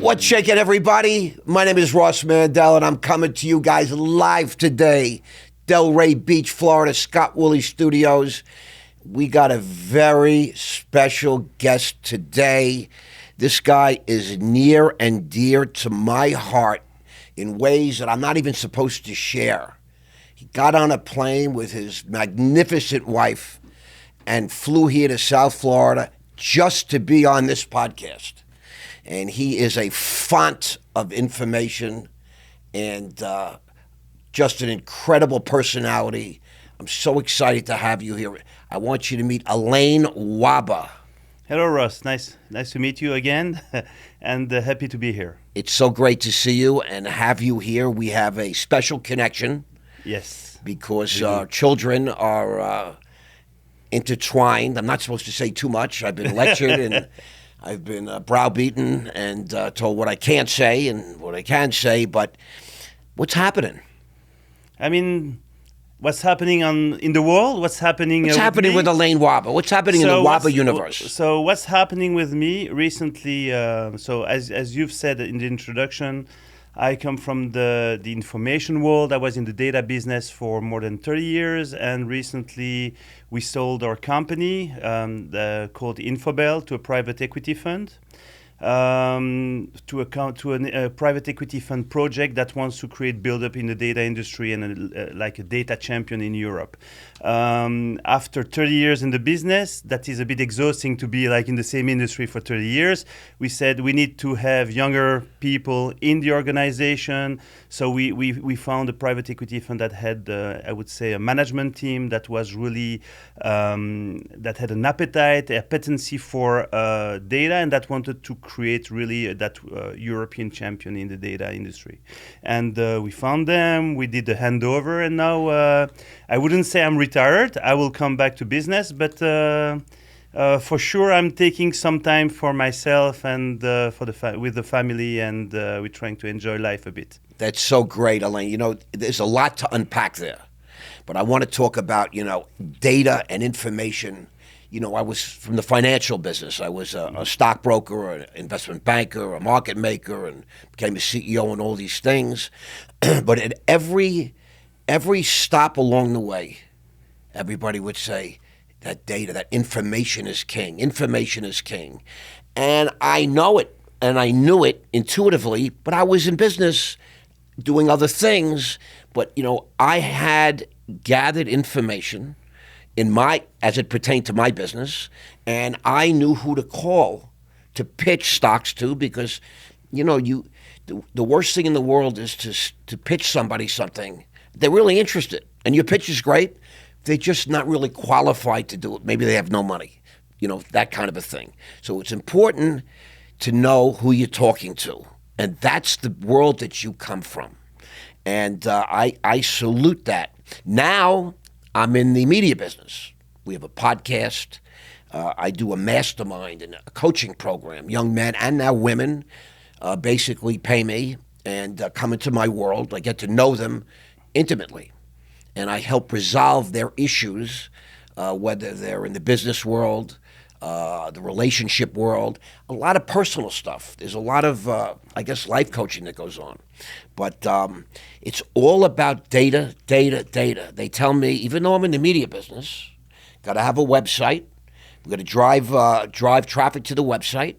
What's shaking, everybody? My name is Ross Mandell, and I'm coming to you guys live today, Delray Beach, Florida, Scott Woolley Studios. We got a very special guest today. This guy is near and dear to my heart in ways that I'm not even supposed to share. He got on a plane with his magnificent wife and flew here to South Florida just to be on this podcast. And he is a font of information and just an incredible personality. I'm so excited to have you here. I want you to meet Alain Waba. Hello, Ross. Nice to meet you again, and happy to be here. It's so great to see you and have you here. We have a special connection. Yes. Because our children are intertwined. I'm not supposed to say too much. I've been lectured and I've been browbeaten and told what I can't say and what I can say, but what's happening? I mean, what's happening in the world? What's happening with Alain Waba? What's happening in the Waba universe? So what's happening with me recently, so as you've said in the introduction, I come from the information world. I was in the data business for more than 30 years, and recently we sold our company called Infobel to a private equity fund, to a private equity fund project that wants to create build-up in the data industry and like a data champion in Europe. After 30 years in the business, that is a bit exhausting to be like in the same industry for 30 years. We said we need to have younger people in the organization. So we found a private equity fund that had, I would say, a management team that was really, that had an appetite, a competency for data, and that wanted to create really that European champion in the data industry. And we found them, we did the handover, and now I wouldn't say I'm retired. I will come back to business, but for sure I'm taking some time for myself and with the family, and we're trying to enjoy life a bit. That's so great, Alain. You know, there's a lot to unpack there, but I want to talk about, data and information. I was from the financial business. I was a stockbroker, an investment banker, a market maker, and became a CEO and all these things. But at every stop along the way, everybody would say that data, that information is king. Information is king. And I know it, and I knew it intuitively, but I was in business doing other things. But, I had gathered information as it pertained to my business, and I knew who to call to pitch stocks to, because, the worst thing in the world is to pitch somebody something. They're really interested, and your pitch is great. They're just not really qualified to do it. Maybe they have no money, that kind of a thing. So it's important to know who you're talking to, and that's the world that you come from. And I salute that. Now I'm in the media business. We have a podcast. I do a mastermind and a coaching program. Young men and now women basically pay me and come into my world. I get to know them intimately, and I help resolve their issues, whether they're in the business world, the relationship world, a lot of personal stuff. There's a lot of, life coaching that goes on. But it's all about data. They tell me, even though I'm in the media business, got to have a website. We're going to drive traffic to the website.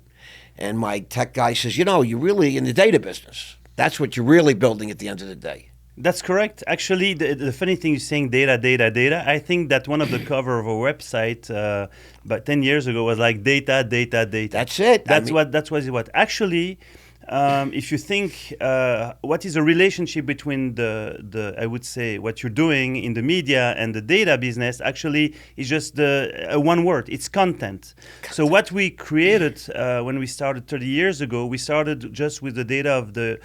And my tech guy says, you're really in the data business. That's what you're really building at the end of the day. That's correct. Actually, the funny thing is saying data. I think that one of the cover of a website about 10 years ago was like data. That's it. That's what. Actually, if you think what is the relationship between the I would say what you're doing in the media and the data business, actually is just one word. It's content. So what we created when we started 30 years ago, we started just with the data of the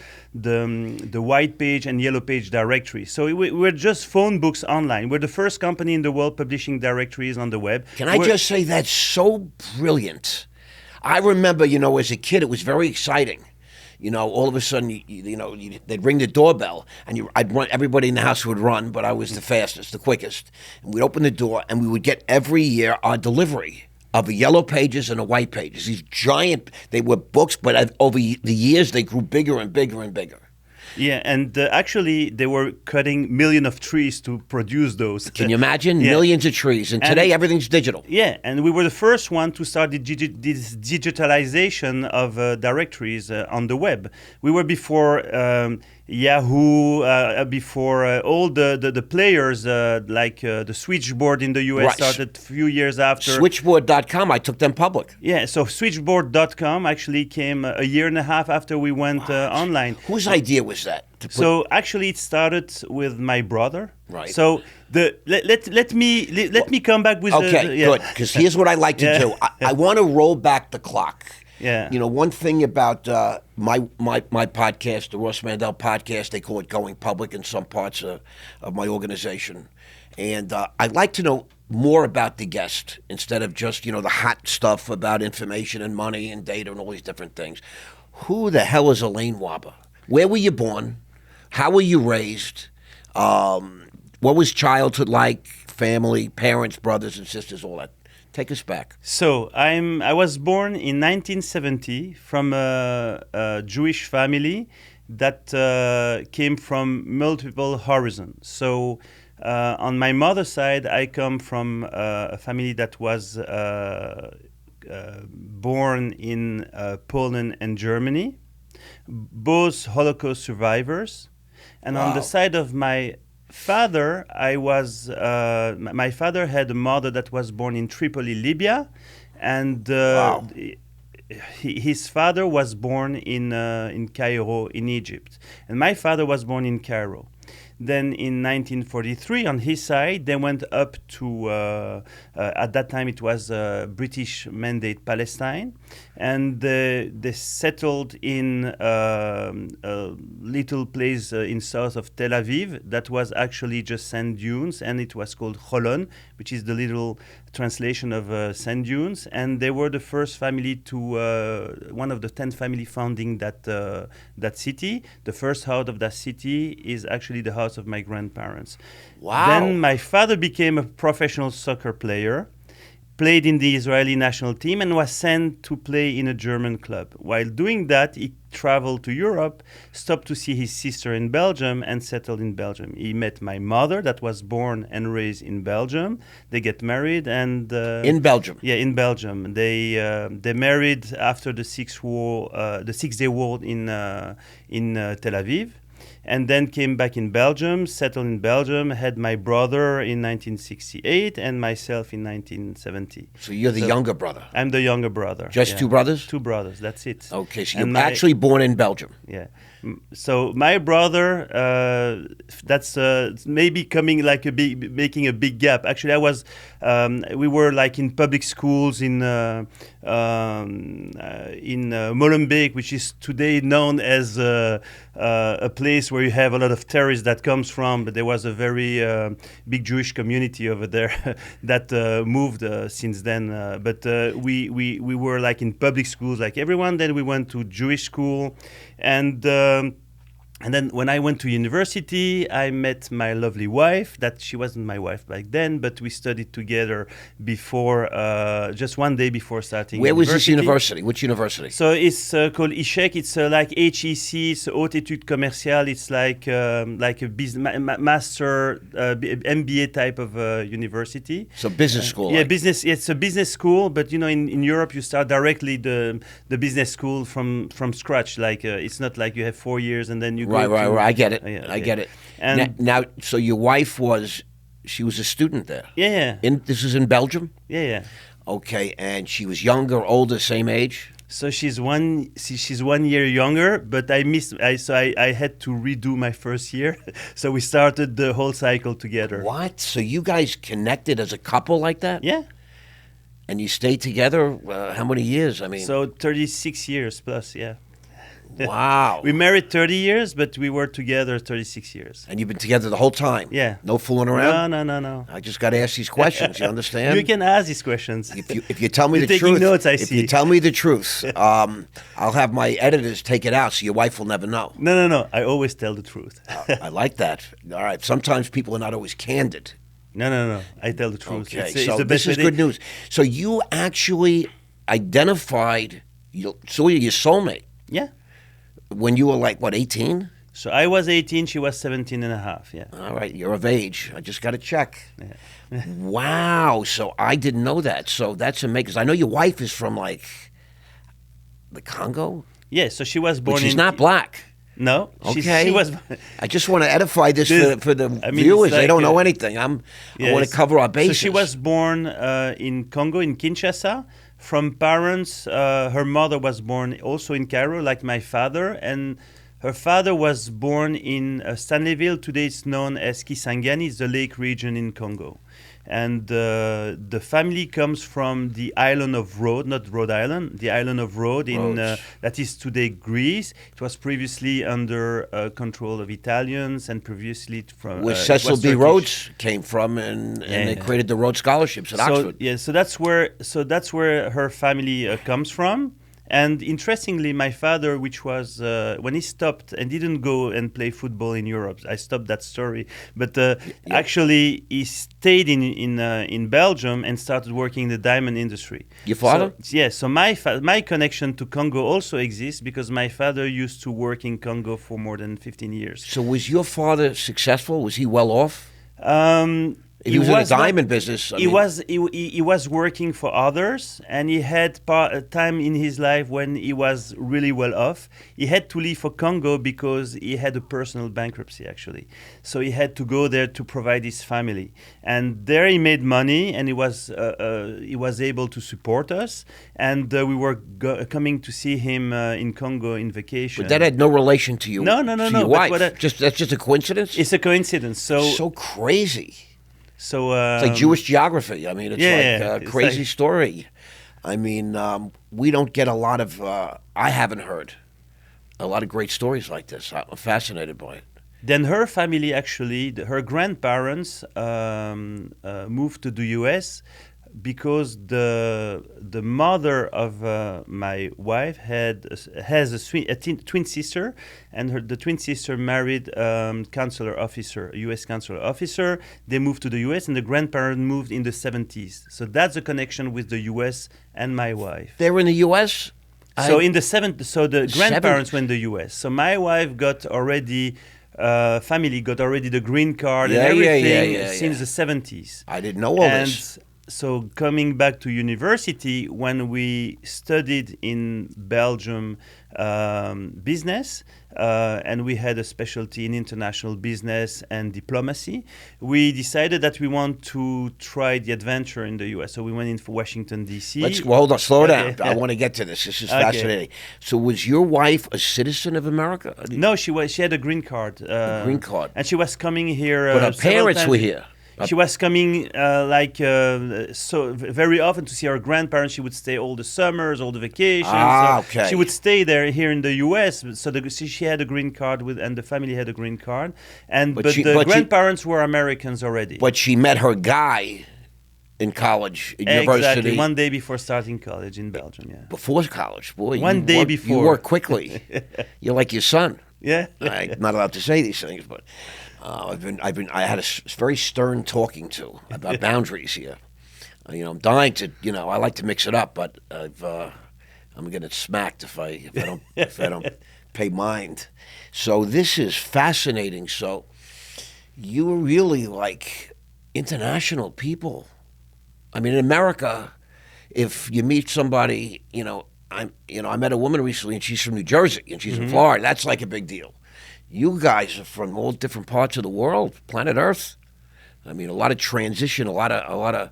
white page and yellow page directory. So we're just phone books online. We're the first company in the world publishing directories on the web. Can I just say that's so brilliant? I remember, as a kid, it was very exciting. All of a sudden, they'd ring the doorbell, and I'd run. Everybody in the house would run, but I was the fastest, the quickest. And we'd open the door, and we would get every year our delivery. of the yellow pages and the white pages. These giant, they were books, but over the years they grew bigger and bigger and bigger. Yeah, and actually they were cutting millions of trees to produce those. Can you imagine? Yeah. Millions of trees. And today everything's digital. Yeah, and we were the first one to start this digitalization of directories on the web. We were before Yahoo, before all the players, like the Switchboard in the US started a few years after. Switchboard.com, I took them public. Yeah, so Switchboard.com actually came a year and a half after we went online. Whose idea was that? So actually, it started with my brother. Right. So let me come back with good, because here's what I like to do. I want to roll back the clock. Yeah. You know, one thing about my podcast, the Ross Mandell podcast, they call it going public in some parts of my organization, and I'd like to know more about the guest instead of just the hot stuff about information and money and data and all these different things. Who the hell is Alain Waba? Where were you born? How were you raised? What was childhood like? Family, parents, brothers and sisters, all that. Take us back. So I was born in 1970 from a Jewish family that came from multiple horizons. So on my mother's side, I come from a family that was born in Poland and Germany, both Holocaust survivors. And on the side of my father, my father had a mother that was born in Tripoli, Libya, and his father was born in Cairo, in Egypt, and my father was born in Cairo. Then in 1943, on his side, they went up to, at that time it was British Mandate Palestine, and they settled in a little place in south of Tel Aviv that was actually just sand dunes, and it was called Holon, which is the little translation of sand dunes, and they were the first family to, one of the 10 family founding that city. The first house of that city is actually the house of my grandparents. Wow. Then my father became a professional soccer player, played in the Israeli national team, and was sent to play in a German club. While doing that, he traveled to Europe, stopped to see his sister in Belgium, and settled in Belgium. He met my mother, that was born and raised in Belgium. They get married, and in Belgium. Yeah, in Belgium. They married after the Six-Day War in Tel Aviv. And then came back in Belgium, settled in Belgium, had my brother in 1968 and myself in 1970. So you're the younger brother? I'm the younger brother. Just two brothers? Two brothers, that's it. Okay, so you're actually born in Belgium. Yeah. So my brother, that's maybe coming like making a big gap. Actually, we were like in public schools in Molenbeek, which is today known as a place where you have a lot of terrorists that comes from. But there was a very big Jewish community over there that moved since then. But we were like in public schools like everyone. Then we went to Jewish school. And then when I went to university, I met my lovely wife. That she wasn't my wife back then, but we studied together before, just one day before starting. Where was this university? Which university? So it's called ISHEC. It's like HEC, so Haute Études Commerciales. It's like a business master MBA type of university. So business school. Yeah, business. It's a business school, but in Europe you start directly the business school from scratch. Like it's not like you have 4 years and then you. Right. I get it. Yeah, I get it. And now, so your wife was a student there. Yeah. This is in Belgium. Yeah. Okay, and she was younger, older, same age. So she's 1 year younger, but I had to redo my first year. So we started the whole cycle together. What? So you guys connected as a couple like that? Yeah. And you stayed together how many years? I mean. So 36 years plus. Yeah. Wow. We married 30 years, but we were together 36 years. And you've been together the whole time? Yeah. No fooling around? No. I just got to ask these questions, you understand? You can ask these questions. If you tell me the You're taking truth, notes, I if see. you tell me the truth, I'll have my editors take it out so your wife will never know. No. I always tell the truth. I like that. All right. Sometimes people are not always candid. No. I tell the truth. Okay, It's so the this best is way. good news. So you actually identified your soulmate Yeah. when you were like, what, 18? So I was 18, she was 17 and a half. Yeah. All right, you're of age. I just got to check. Yeah. Wow, so I didn't know that. So that's amazing. 'Cause I know your wife is from like the Congo, Yeah. So she was born but she's in. not black. No. Okay. She was. I just want to edify this for the I mean, viewers. it's They like, don't know anything. I want to cover our bases. So she was born in Congo, in Kinshasa, from parents. Her mother was born also in Cairo, like my father, and her father was born in Stanleyville. Today it's known as Kisangani, it's the lake region in Congo. And the family comes from the island of Rhodes, not Rhode Island, the island of Rhodes, that is today Greece. It was previously under control of Italians and previously from... where Cecil B. Turkish. Rhodes came from, and they created the Rhodes Scholarships at Oxford. Yeah, so that's where her family comes from. And interestingly, my father, which was when he stopped and didn't go and play football in Europe, I stopped that story. But actually, he stayed in Belgium and started working in the diamond industry. Your father? So my connection to Congo also exists because my father used to work in Congo for more than 15 years. So was your father successful? Was he well off? He was in the diamond business. He was working for others, and he had a time in his life when he was really well off. He had to leave for Congo because he had a personal bankruptcy, actually. So he had to go there to provide his family, and there he made money, and he was able to support us. And we were coming to see him in Congo in vacation. But that had no relation to you. No. Your wife. That's just a coincidence. It's a coincidence. So crazy. So it's like Jewish geography. I mean, it's like a crazy story. I mean, we don't get a lot of. I haven't heard a lot of great stories like this. I'm fascinated by it. Then her family, actually, her grandparents moved to the U.S. because the mother of my wife has a twin sister, and the twin sister married a U.S. consular officer. They moved to the U.S. and the grandparents moved in the 70s. So that's a connection with the U.S. and my wife. They were in the U.S.? So in the 70s, so the grandparents were in the U.S. So my wife got already... family got already the green card and everything since the 70s. I didn't know all this. So coming back to university, when we studied in Belgium business, and we had a specialty in international business and diplomacy, we decided that we want to try the adventure in the U.S. So we went in for Washington, D.C. Hold on, slow down. I want to get to this. This is fascinating. So was your wife a citizen of America? No, she had a green card. A green card. And she was coming here. But her parents were here. She was coming so very often to see her grandparents. She would stay all the summers, all the vacations. Okay. She would stay there here in the U.S. So she had a green card and the family had a green card. But the grandparents were Americans already. But she met her guy in college, in university. Exactly, one day before starting college in Belgium. Yeah. Before college, boy. One day before. You work quickly. You're like your son. Yeah. I'm not allowed to say these things, but. I had a very stern talking to about boundaries here. I'm dying to. I like to mix it up, but I'm gonna get smacked if I don't pay mind. So this is fascinating. So you're really like international people. I mean, in America, if you meet somebody, I met a woman recently, and she's from New Jersey, and she's in Florida. That's like a big deal. You guys are from all different parts of the world, planet Earth. I mean, a lot of transition, a lot of.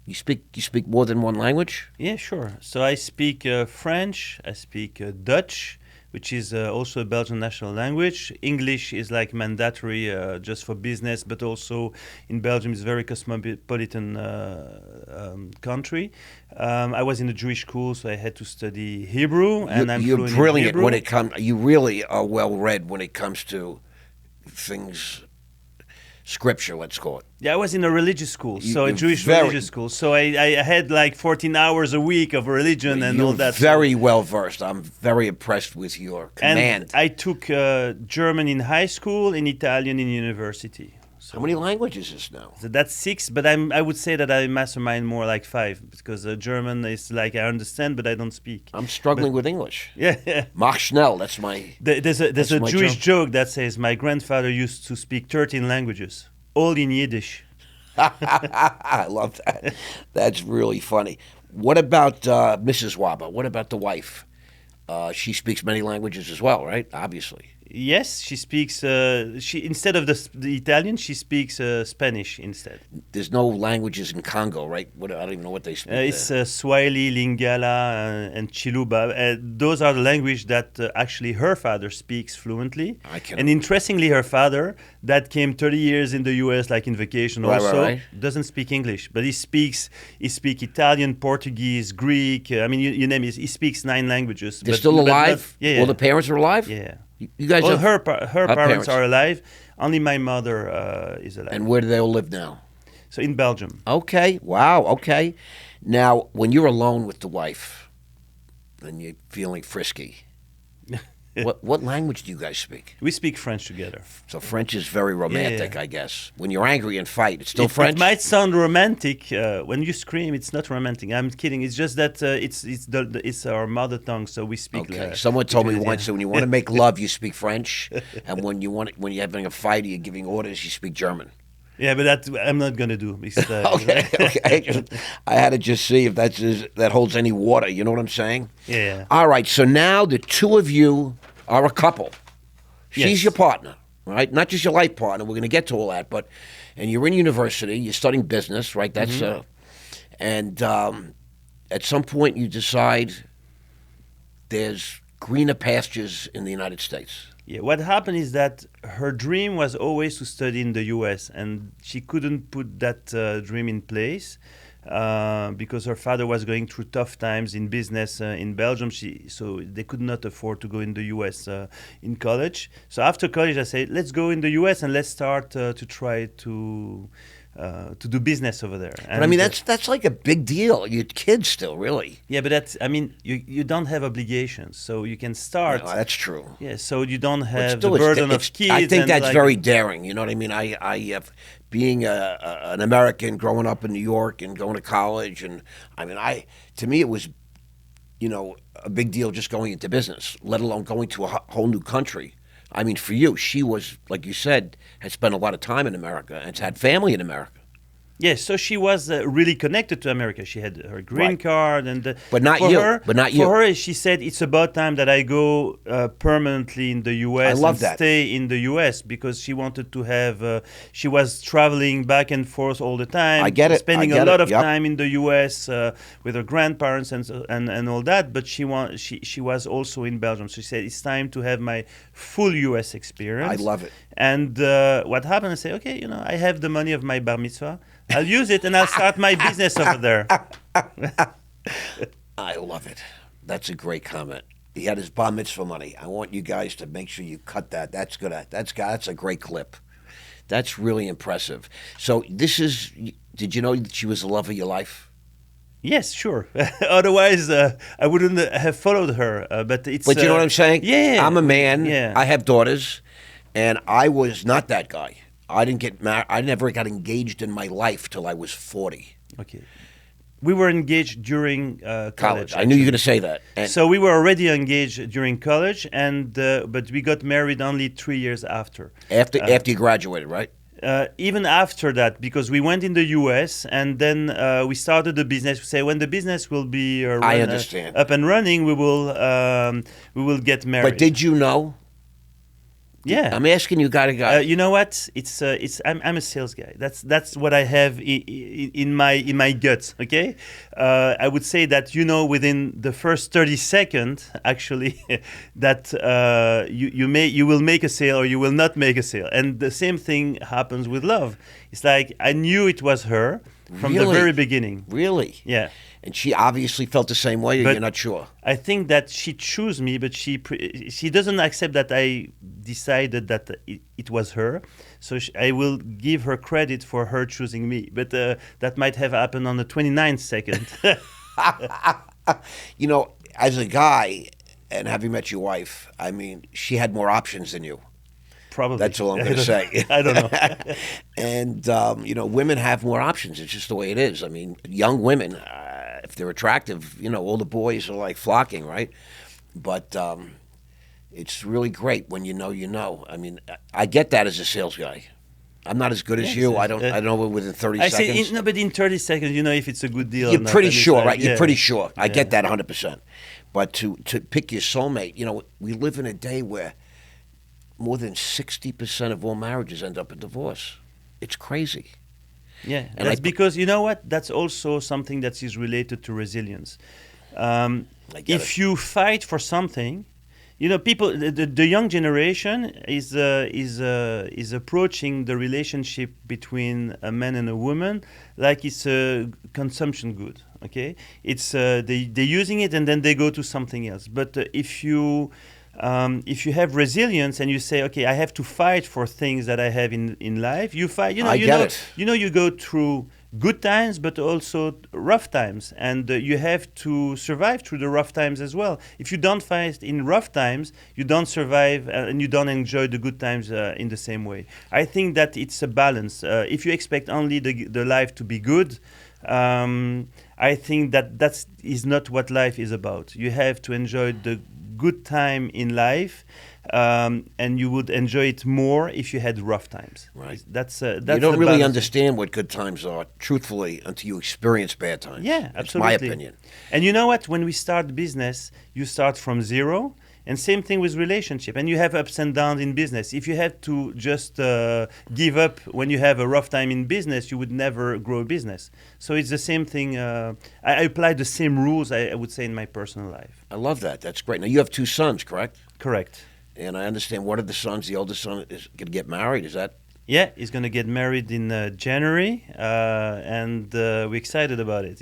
You speak more than one language? Yeah, sure. So I speak French. I speak Dutch, which is also a Belgian national language. English is like mandatory just for business, but also in Belgium is a very cosmopolitan country. I was in a Jewish school, so I had to study Hebrew, and you're fluent brilliant in Hebrew. when it comes. You really are well read when it comes to things, scripture. Let's call it. Yeah, I was in a religious school, a Jewish religious school. So I had like 14 hours a week of religion and all that. You're very well versed. I'm very impressed with your command. And I took German in high school and Italian in university. So How many languages is now? So that's 6, but I would say that I mastermind more like 5, because German is like I understand, but I don't speak. I'm struggling with English. Yeah. Mach schnell, that's my... There's a my Jewish joke that says my grandfather used to speak 13 languages, all in Yiddish. I love that. That's really funny. What about Mrs. Waba? What about the wife? She speaks many languages as well, right? Obviously. Yes, she speaks. She instead of the Italian, she speaks Spanish instead. There's no languages in Congo, right? I don't even know what they speak It's there. Swahili, Lingala, and Chiluba. Those are the language that actually her father speaks fluently. And interestingly, her father, that came 30 years in the U.S., like in vacation, also doesn't speak English, but he speaks Italian, Portuguese, Greek. I mean, you name it. He speaks 9 languages. They're still alive? Yeah. All the parents are alive? Yeah. You guys well, have, her parents are alive. Only my mother is alive. And where do they all live now? So in Belgium. Okay. Wow. Okay. Now, when you're alone with the wife and you're feeling frisky, what language do you guys speak? We speak French together. So French is very romantic, I guess. When you're angry and fight, it's still French? It might sound romantic. When you scream, it's not romantic. I'm kidding. It's just that it's our mother tongue, so we speak. Okay. Someone told me once that when you want to make love, you speak French, and when you're having a fight or you're giving orders, you speak German. Yeah, but I'm not gonna do. Because, okay. I had to just see if that holds any water. You know what I'm saying? Yeah. All right. So now the two of you are a couple. She's your partner, right? Not just your life partner. We're going to get to all that, and you're in university. You're studying business, right? That's and at some point you decide there's greener pastures in the United States. Yeah, what happened is that her dream was always to study in the U.S., and she couldn't put that dream in place because her father was going through tough times in business in Belgium. So they could not afford to go in the U.S. In college. So after college, I said, let's go in the U.S. and let's start to try to do business over there. But I mean, that's like a big deal. You're kids still, really. Yeah, but you don't have obligations, so you can start. No, that's true. Yeah, so you don't have the burden of kids. I think that's very daring. You know what I mean? I being an American, growing up in New York and going to college, and I mean, to me it was, a big deal just going into business, let alone going to a whole new country. I mean, for you, she was, like you said, had spent a lot of time in America and had family in America. Yes, so she was really connected to America. She had her green card, and but not you. For her, she said it's about time that I go permanently in the U.S. Stay in the U.S. because she wanted to have. She was traveling back and forth all the time. I get it. Spending a lot of time in the U.S. With her grandparents and all that. But she was also in Belgium. So she said it's time to have my full U.S. experience. I love it. And what happened? I say, okay, I have the money of my bar mitzvah. I'll use it and I'll start my business over there. I love it. That's a great comment. He had his bar mitzvah money. I want you guys to make sure you cut that. That's good. That's a great clip. That's really impressive. So did you know that she was the love of your life? Yes, sure. Otherwise, I wouldn't have followed her. But you know what I'm saying? Yeah. I'm a man. Yeah. I have daughters, and I was not that guy. I didn't get married. I never got engaged in my life till I was 40. Okay. We were engaged during college. I knew you were going to say that. So we were already engaged during college, but we got married only 3 years after. After you graduated, right? Even after that, because we went in the U.S. and then we started the business. We say when the business will be up and running, we will get married. But did you know? Yeah, I'm asking you, guy. You know what? I'm a sales guy. That's what I have in my guts. Okay, I would say that within the first 30 seconds, actually, that you will make a sale or you will not make a sale, and the same thing happens with love. It's like I knew it was her from the very beginning. Really? Yeah. And she obviously felt the same way, or you're not sure? I think that she chose me, but she doesn't accept that I decided that it was her. So I will give her credit for her choosing me. But that might have happened on the 29th second. As a guy, and having met your wife, I mean, she had more options than you. Probably. That's all I'm going to say. I don't know. And, women have more options. It's just the way it is. I mean, young women, if they're attractive, all the boys are like flocking, right? But it's really great when you know. I mean, I get that as a sales guy. I'm not as good as you. I don't know within 30 seconds. But in 30 seconds, you know if it's a good deal You're or not. pretty sure, right? Yeah. You're pretty sure. I get that 100%. But to pick your soulmate, we live in a day where more than 60% of all marriages end up in divorce. It's crazy. Yeah, and that's because, you know what? That's also something that is related to resilience. If you fight for something, people, the young generation is approaching the relationship between a man and a woman like it's a consumption good. Okay, it's they're using it and then they go to something else. But if you have resilience and you say, okay, I have to fight for things that I have in life, you fight. You go through good times, but also rough times, and you have to survive through the rough times as well. If you don't fight in rough times, you don't survive, and you don't enjoy the good times in the same way. I think that it's a balance. If you expect only the life to be good, I think that is not what life is about. You have to enjoy the good time in life, and you would enjoy it more if you had rough times. Right. That's you don't really balance. understand what good times are, truthfully, until you experience bad times. Yeah, absolutely. That's my opinion. And you know what? When we start business, you start from zero. And same thing with relationship. And you have ups and downs in business. If you had to just give up when you have a rough time in business, you would never grow a business. So it's the same thing. I apply the same rules, I would say, in my personal life. I love that. That's great. Now, you have 2 sons, correct? Correct. And I understand one of the sons, the oldest son, is going to get married. Is that? Yeah, he's going to get married in January, and we're excited about it.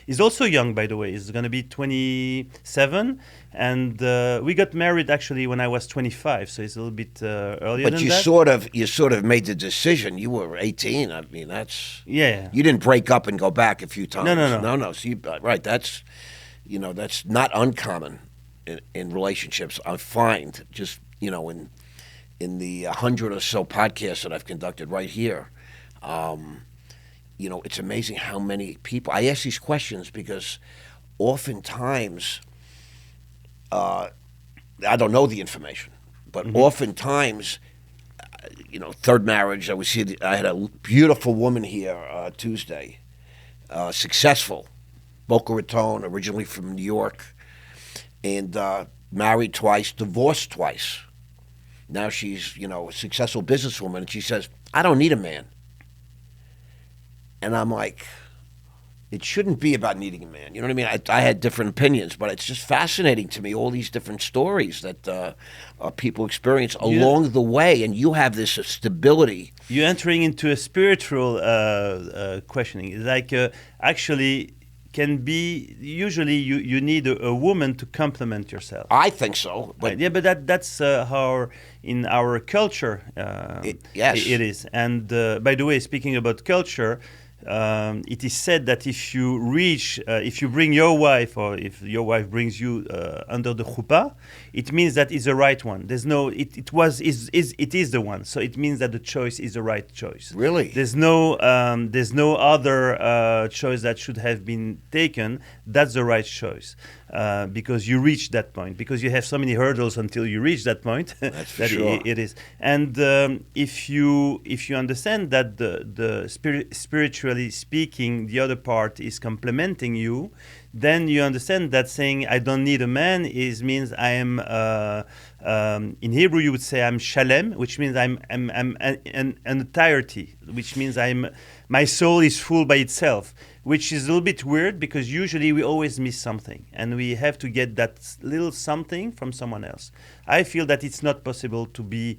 He's also young, by the way. He's going to be 27, and we got married actually when I was 25, so it's a little bit earlier than that. But you sort of made the decision. You were 18. I mean, that's You didn't break up and go back a few times. No. So right, that's that's not uncommon in relationships. I find just in the 100 or so podcasts that I've conducted right here, it's amazing how many people. I ask these questions because oftentimes, I don't know the information, but oftentimes, third marriage. I had a beautiful woman here Tuesday, successful, Boca Raton, originally from New York, and married twice, divorced twice. Now she's, a successful businesswoman, and she says, I don't need a man. And I'm like, it shouldn't be about needing a man. You know what I mean? I had different opinions, but it's just fascinating to me, all these different stories that people experience along the way, and you have this stability. You're entering into a spiritual questioning. Like, actually, can be usually you need a woman to complement yourself. I think so. But right. Yeah, but that's how in our culture yes. it is. And by the way, speaking about culture, it is said that if you bring your wife, or if your wife brings you under the chuppah, it means that it's the right one. There's no, it is the one. So it means that the choice is the right choice. Really? There's no other choice that should have been taken. That's the right choice. Because you reach that point, because you have so many hurdles until you reach that point. That's for that sure. It is. And if you understand that the spiritually speaking, the other part is complementing you, then you understand that saying I don't need a man means I am in Hebrew you would say I'm shalem, which means I'm an entirety, which means my soul is full by itself, which is a little bit weird because usually we always miss something and we have to get that little something from someone else. I feel that it's not possible to be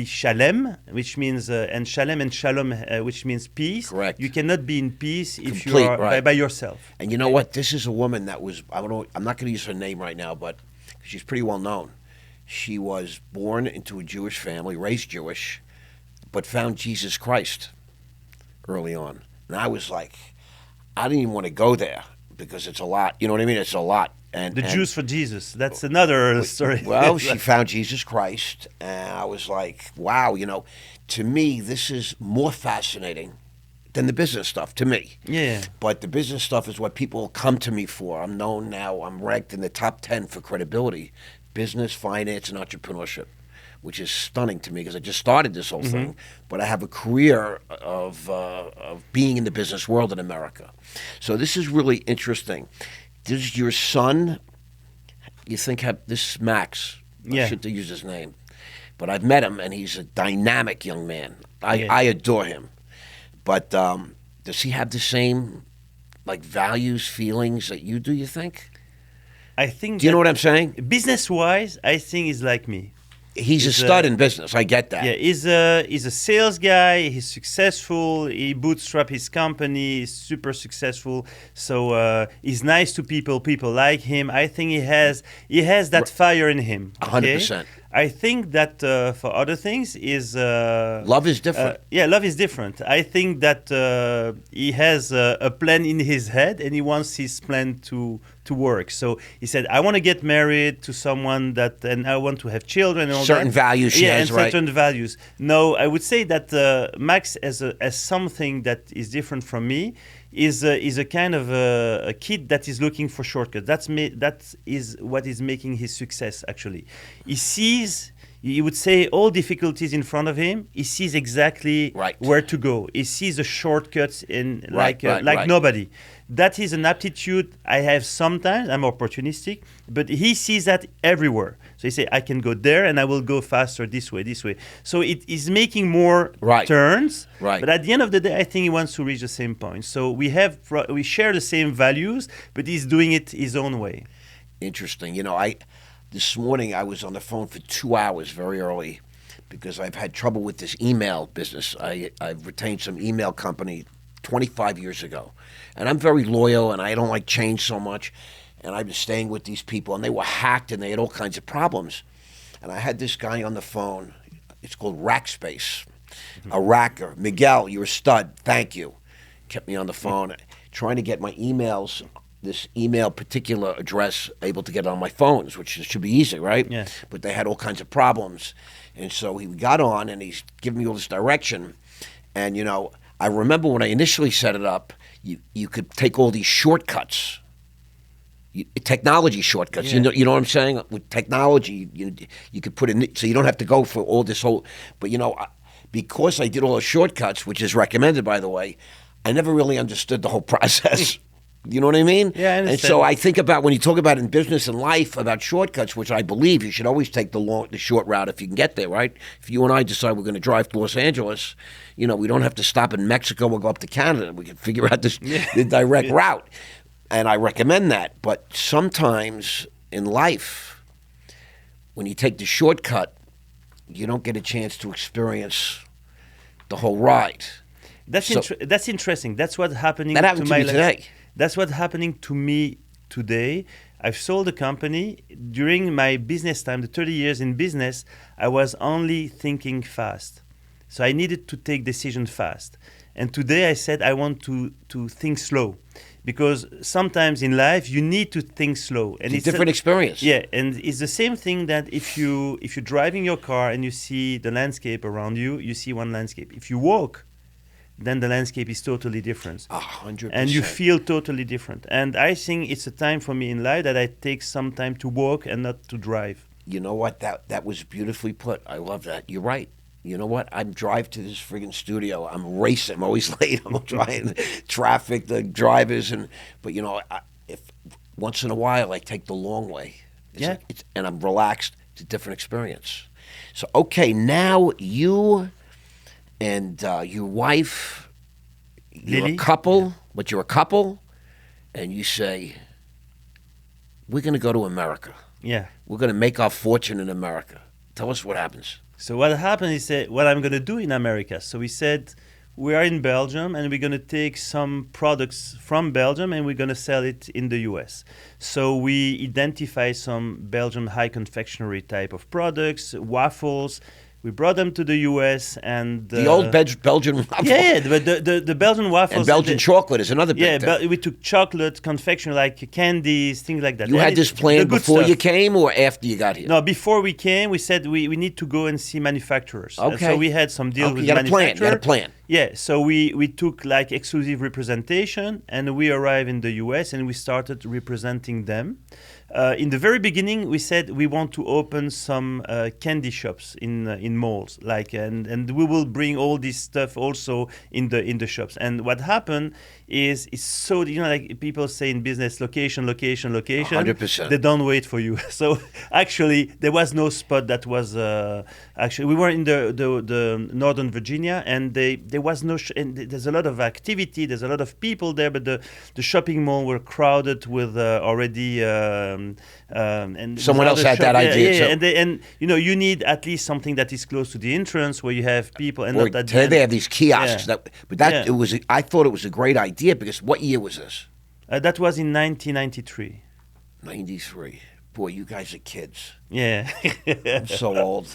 shalem, which means and shalem and shalom, which means peace. Correct. You cannot be in peace if Complete, you are right. by yourself. And you know what? This is a woman that was, I'm not going to use her name right now, but she's pretty well known. She was born into a Jewish family, raised Jewish, but found Jesus Christ early on. And I was like, I didn't even want to go there because it's a lot. You know what I mean? It's a lot. And the Jews for Jesus. That's another story. Well, she found Jesus Christ, and I was like, wow, to me, this is more fascinating than the business stuff, to me. Yeah. But the business stuff is what people come to me for. I'm known now, I'm ranked in the top 10 for credibility, business, finance, and entrepreneurship, which is stunning to me because I just started this whole thing, but I have a career of being in the business world in America. So this is really interesting. Does your son, you think, this is Max? Yeah. I shouldn't use his name. But I've met him, and he's a dynamic young man. I adore him. But does he have the same values, feelings that you do, you think? I think. Do you know what I'm saying? Business-wise, I think he's like me. He's a stud in business. I get that. Yeah, he's a sales guy. He's successful. He bootstrapped his company. He's super successful. So he's nice to people. People like him. I think he has that fire in him. 100%. I think that for other things is love is different. Love is different. I think that he has a plan in his head and he wants his plan to work. So he said, I want to get married to someone and I want to have children and all certain that. Values he has, and right? Certain values. No, I would say that Max as something that is different from me is a kind of a kid that is looking for shortcuts. That is what is making his success, actually. He sees, you would say, all difficulties in front of him. He sees exactly where to go. He sees the shortcuts in like nobody. That is an aptitude I have sometimes. I'm opportunistic, but he sees that everywhere. So he say, I can go there and I will go faster this way. So it is making more turns. Right. But at the end of the day, I think he wants to reach the same point. So we share the same values, but he's doing it his own way. Interesting. This morning I was on the phone for 2 hours very early because I've had trouble with this email business. I've retained some email company 25 years ago. And I'm very loyal and I don't like change so much. And I've been staying with these people and they were hacked and they had all kinds of problems. And I had this guy on the phone. It's called Rackspace. A racker. Miguel, you're a stud. Thank you. Kept me on the phone trying to get my emails, this email particular address, able to get on my phones, which should be easy, right? Yeah. But they had all kinds of problems. And so he got on and he's giving me all this direction. And, I remember when I initially set it up, you could take all these shortcuts, technology shortcuts. Yeah. You know what I'm saying? With technology, you could put in, so you don't have to go for all this whole. But because I did all the shortcuts, which is recommended, by the way, I never really understood the whole process. You know what I mean? Yeah, I understand. And so I think about when you talk about in business and life about shortcuts, which I believe you should always take the short route if you can get there, right? If you and I decide we're going to drive to Los Angeles, we don't have to stop in Mexico or go up to Canada. We can figure out the direct route. And I recommend that. But sometimes in life, when you take the shortcut, you don't get a chance to experience the whole ride. That's interesting. That's what's happening that happened to me today. That's what's happening to me today. I've sold a company. During my business time, the 30 years in business, I was only thinking fast. So I needed to take decisions fast. And today I said I want to think slow. Because sometimes in life you need to think slow. And it's a different experience. Yeah, and it's the same thing that if you're driving your car and you see the landscape around you, you see one landscape. If you walk, then the landscape is totally different. 100%. And you feel totally different. And I think it's a time for me in life that I take some time to walk and not to drive. You know what? That was beautifully put. I love that. You're right. You know what? I drive to this friggin' studio. I'm racing. I'm always late. I'm trying traffic, the drivers, but if once in a while I take the long way. And I'm relaxed. It's a different experience. So okay, now you and your wife, you're Lily? a couple, but you're a couple, and you say, we're going to go to America. Yeah. We're going to make our fortune in America. Tell us what happens. So what happened is what I'm going to do in America. So we said, we are in Belgium and we're going to take some products from Belgium and we're going to sell it in the US. So we identify some Belgian high confectionery type of products, waffles. We brought them to the US, and the old Belgian waffle. Yeah, but the Belgian waffles and Belgian chocolate is another big thing. Yeah, we took chocolate, confectionery, like candies, things like that. You had this plan before you came or after you got here? No, before we came, we said we need to go and see manufacturers. Okay. And so we had some deals with manufacturers. You had a plan. Yeah, so we took like exclusive representation, and we arrived in the US and we started representing them. In the very beginning, we said we want to open some candy shops in malls, like, and we will bring all this stuff also in the shops. And what happened is it's so, like people say in business, location. 100%. They don't wait for you. So actually, there was no spot that was actually. We were in the Northern Virginia, and there was no. And there's a lot of activity. There's a lot of people there, but the shopping mall were crowded with already. And someone else had that idea. Yeah, so. and you need at least something that is close to the entrance where you have people. And or not at today they have these kiosks. Yeah. It was. I thought it was a great idea because what year was this? That was in 1993. 93. Boy, you guys are kids. Yeah. I'm so old.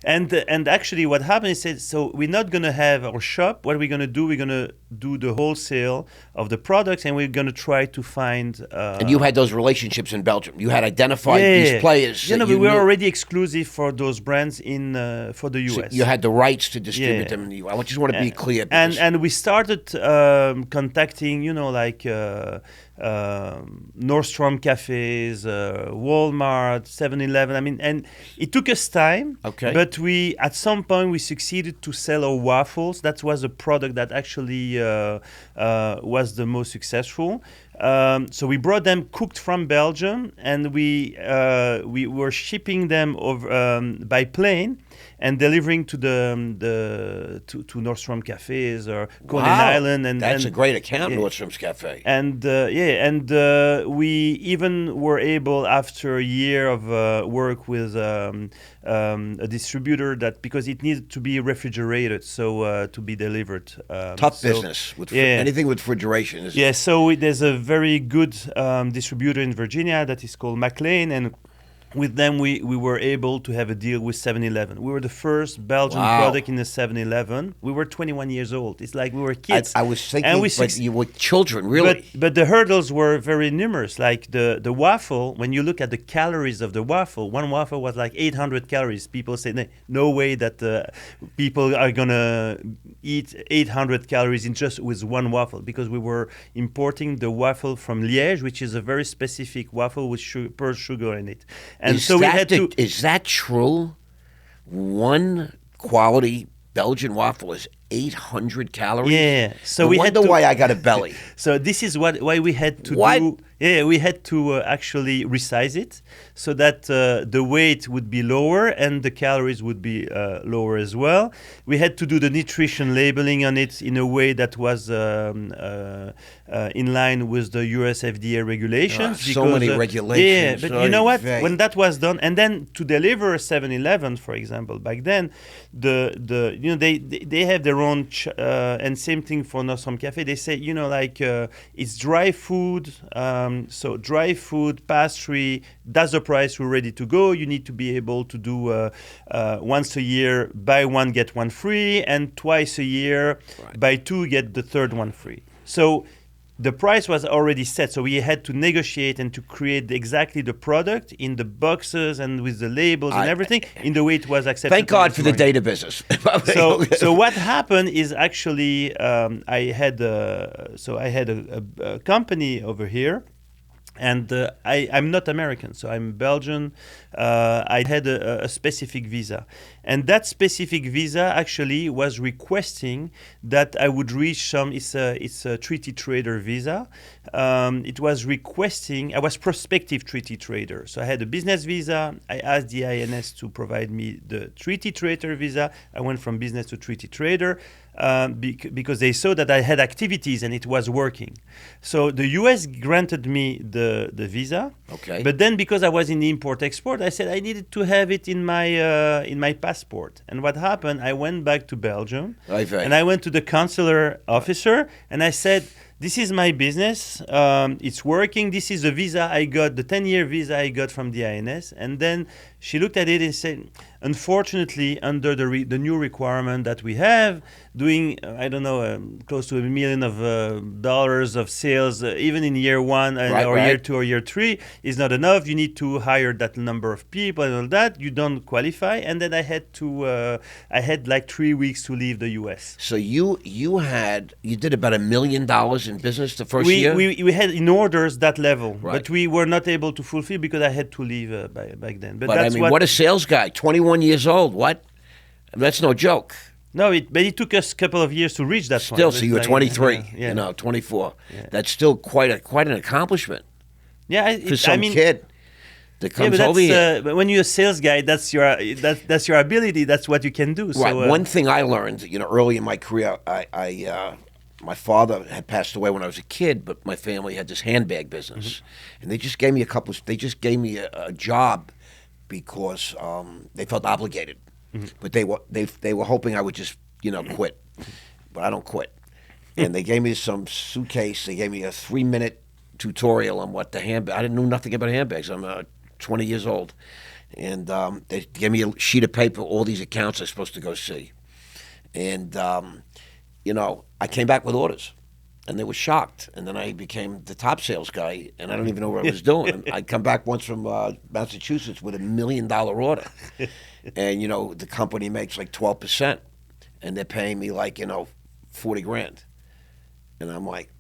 And actually what happened is, so we're not going to have our shop. What we're going to do, we're going to do the wholesale of the products, and we're going to try to find... and you had those relationships in Belgium. You had identified these players. We were already exclusive for those brands for the US. So you had the rights to distribute them in the US. I just want to be clear. And we started contacting, Nordstrom cafes, Walmart, 7-Eleven. I mean, and it took us time. Okay. But at some point we succeeded to sell our waffles. That was a product that actually was the most successful. So we brought them cooked from Belgium, and we were shipping them over by plane and delivering to to Nordstrom cafes or Coney Island. And that's a great account, Nordstrom's cafe. And we even were able, after a year of work with a distributor, that because it needed to be refrigerated, so to be delivered. Tough business with anything with refrigeration. Isn't it? So there's a very good distributor in Virginia that is called McLean, and with them, we were able to have a deal with 7-Eleven. We were the first Belgian product in the 7-Eleven. We were 21 years old. It's like we were kids. I was thinking, but you were children, really. But the hurdles were very numerous. Like the waffle, when you look at the calories of the waffle, one waffle was like 800 calories. People say, no way that people are going to eat 800 calories in just with one waffle, because we were importing the waffle from Liège, which is a very specific waffle with pearl sugar in it. And is that true? One quality Belgian waffle is 800 calories? Yeah. So I wonder why I got a belly. So this is why we had to do. Yeah, we had to actually resize it so that the weight would be lower and the calories would be lower as well. We had to do the nutrition labeling on it in a way that was in line with the US FDA regulations. So many regulations. Yeah, but you know what? When that was done, and then to deliver 7-Eleven, for example, back then, they have their own and same thing for Nordstrom Cafe. They say it's dry food. So dry food, pastry, that's the price. We're ready to go. You need to be able to do once a year, buy one, get one free, and twice a year, buy two, get the third one free. So the price was already set. So we had to negotiate and to create exactly the product in the boxes and with the labels and everything in the way it was accepted. Thank God for the data business. So what happened is actually I had a company over here. And I'm not American, so I'm Belgian. I had a specific visa. And that specific visa actually was requesting that I would reach it's a treaty trader visa. It was requesting, I was prospective treaty trader. So I had a business visa. I asked the INS to provide me the treaty trader visa. I went from business to treaty trader. Because they saw that I had activities and it was working. So the US granted me the visa. Okay. But then because I was in the import-export, I said I needed to have it in my passport. And what happened, I went back to Belgium. And I went to the consular officer and I said, this is my business. It's working. This is the visa I got, the 10-year visa I got from the INS. And then she looked at it and said, unfortunately, under the new requirement that we have, doing, I don't know, close to $1 million of dollars of sales, even in year one year two or year three, is not enough. You need to hire that number of people and all that. You don't qualify. And then I had like 3 weeks to leave the US. So you did about $1 million in business the first year? We had in orders that level, Right. but we were not able to fulfill because I had to leave back then. But I mean, what a sales guy, 21 years old. What? That's no joke. No, but it took us a couple of years to reach that point. Still, so you were 23, yeah. 24. Yeah. That's still quite an accomplishment. Yeah, for some kid that comes over here. But when you're a sales guy, that's your ability. That's what you can do. Right. So, one thing I learned, early in my career, my father had passed away when I was a kid, but my family had this handbag business, and they just gave me a job because they felt obligated. But they were hoping I would just quit, but I don't quit. And they gave me some suitcase. They gave me a 3-minute tutorial on what the handbag. I didn't know nothing about handbags. I'm 20 years old, and they gave me a sheet of paper, all these accounts I'm supposed to go see, and I came back with orders. And they were shocked. And then I became the top sales guy, and I don't even know what I was doing. I'd come back once from Massachusetts with $1 million order. And, the company makes like 12%. And they're paying me like, $40,000. And I'm like,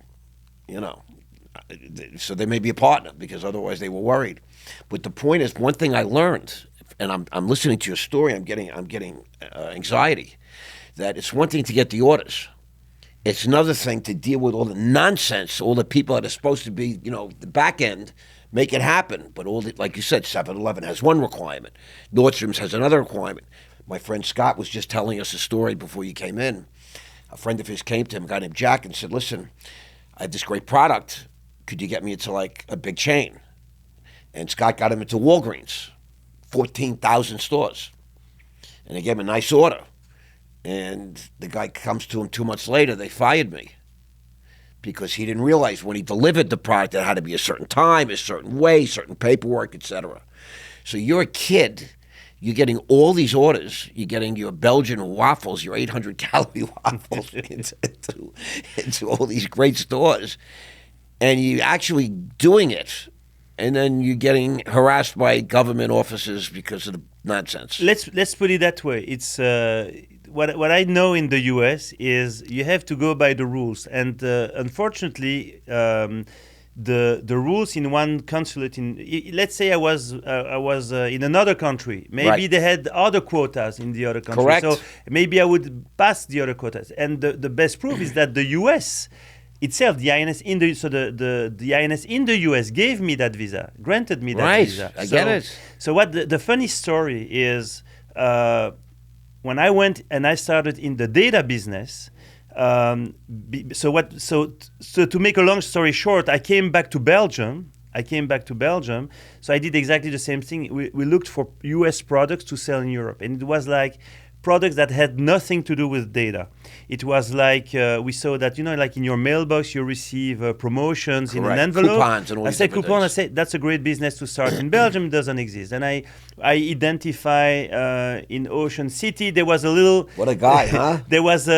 so they may be a partner because otherwise they were worried. But the point is, one thing I learned, and I'm listening to your story, I'm getting anxiety, that it's one thing to get the orders. It's another thing to deal with all the nonsense, all the people that are supposed to be, the back end, make it happen. But like you said, 7-Eleven has one requirement. Nordstrom's has another requirement. My friend Scott was just telling us a story before you came in. A friend of his came to him, a guy named Jack, and said, listen, I have this great product. Could you get me into like a big chain? And Scott got him into Walgreens, 14,000 stores. And they gave him a nice order. And the guy comes to him 2 months later, they fired me because he didn't realize when he delivered the product it had to be a certain time, a certain way, certain paperwork, etc. So you're a kid, you're getting all these orders, you're getting your Belgian waffles, your 800-calorie waffles into all these great stores, and you're actually doing it, and then you're getting harassed by government officers because of the nonsense. Let's put it that way. It's what I know in the US is you have to go by the rules, and unfortunately, the rules in one consulate let's say I was in another country. Maybe Right. they had other quotas in the other country. Correct. So maybe I would pass the other quotas. And the best proof is that the US itself, the INS in the INS in the US gave me that visa, granted me that Right. visa. I get it. So what the funny story is, when I went and I started in the data business, so to make a long story short, I came back to Belgium. So I did exactly the same thing. We looked for US products to sell in Europe, and it was like products that had nothing to do with data. It was like we saw that, like in your mailbox, you receive promotions in an envelope. Coupons and all I these say different coupon. things. I say that's a great business to start in Belgium. It doesn't exist. And I identify in Ocean City there was a little. What a guy, huh? There was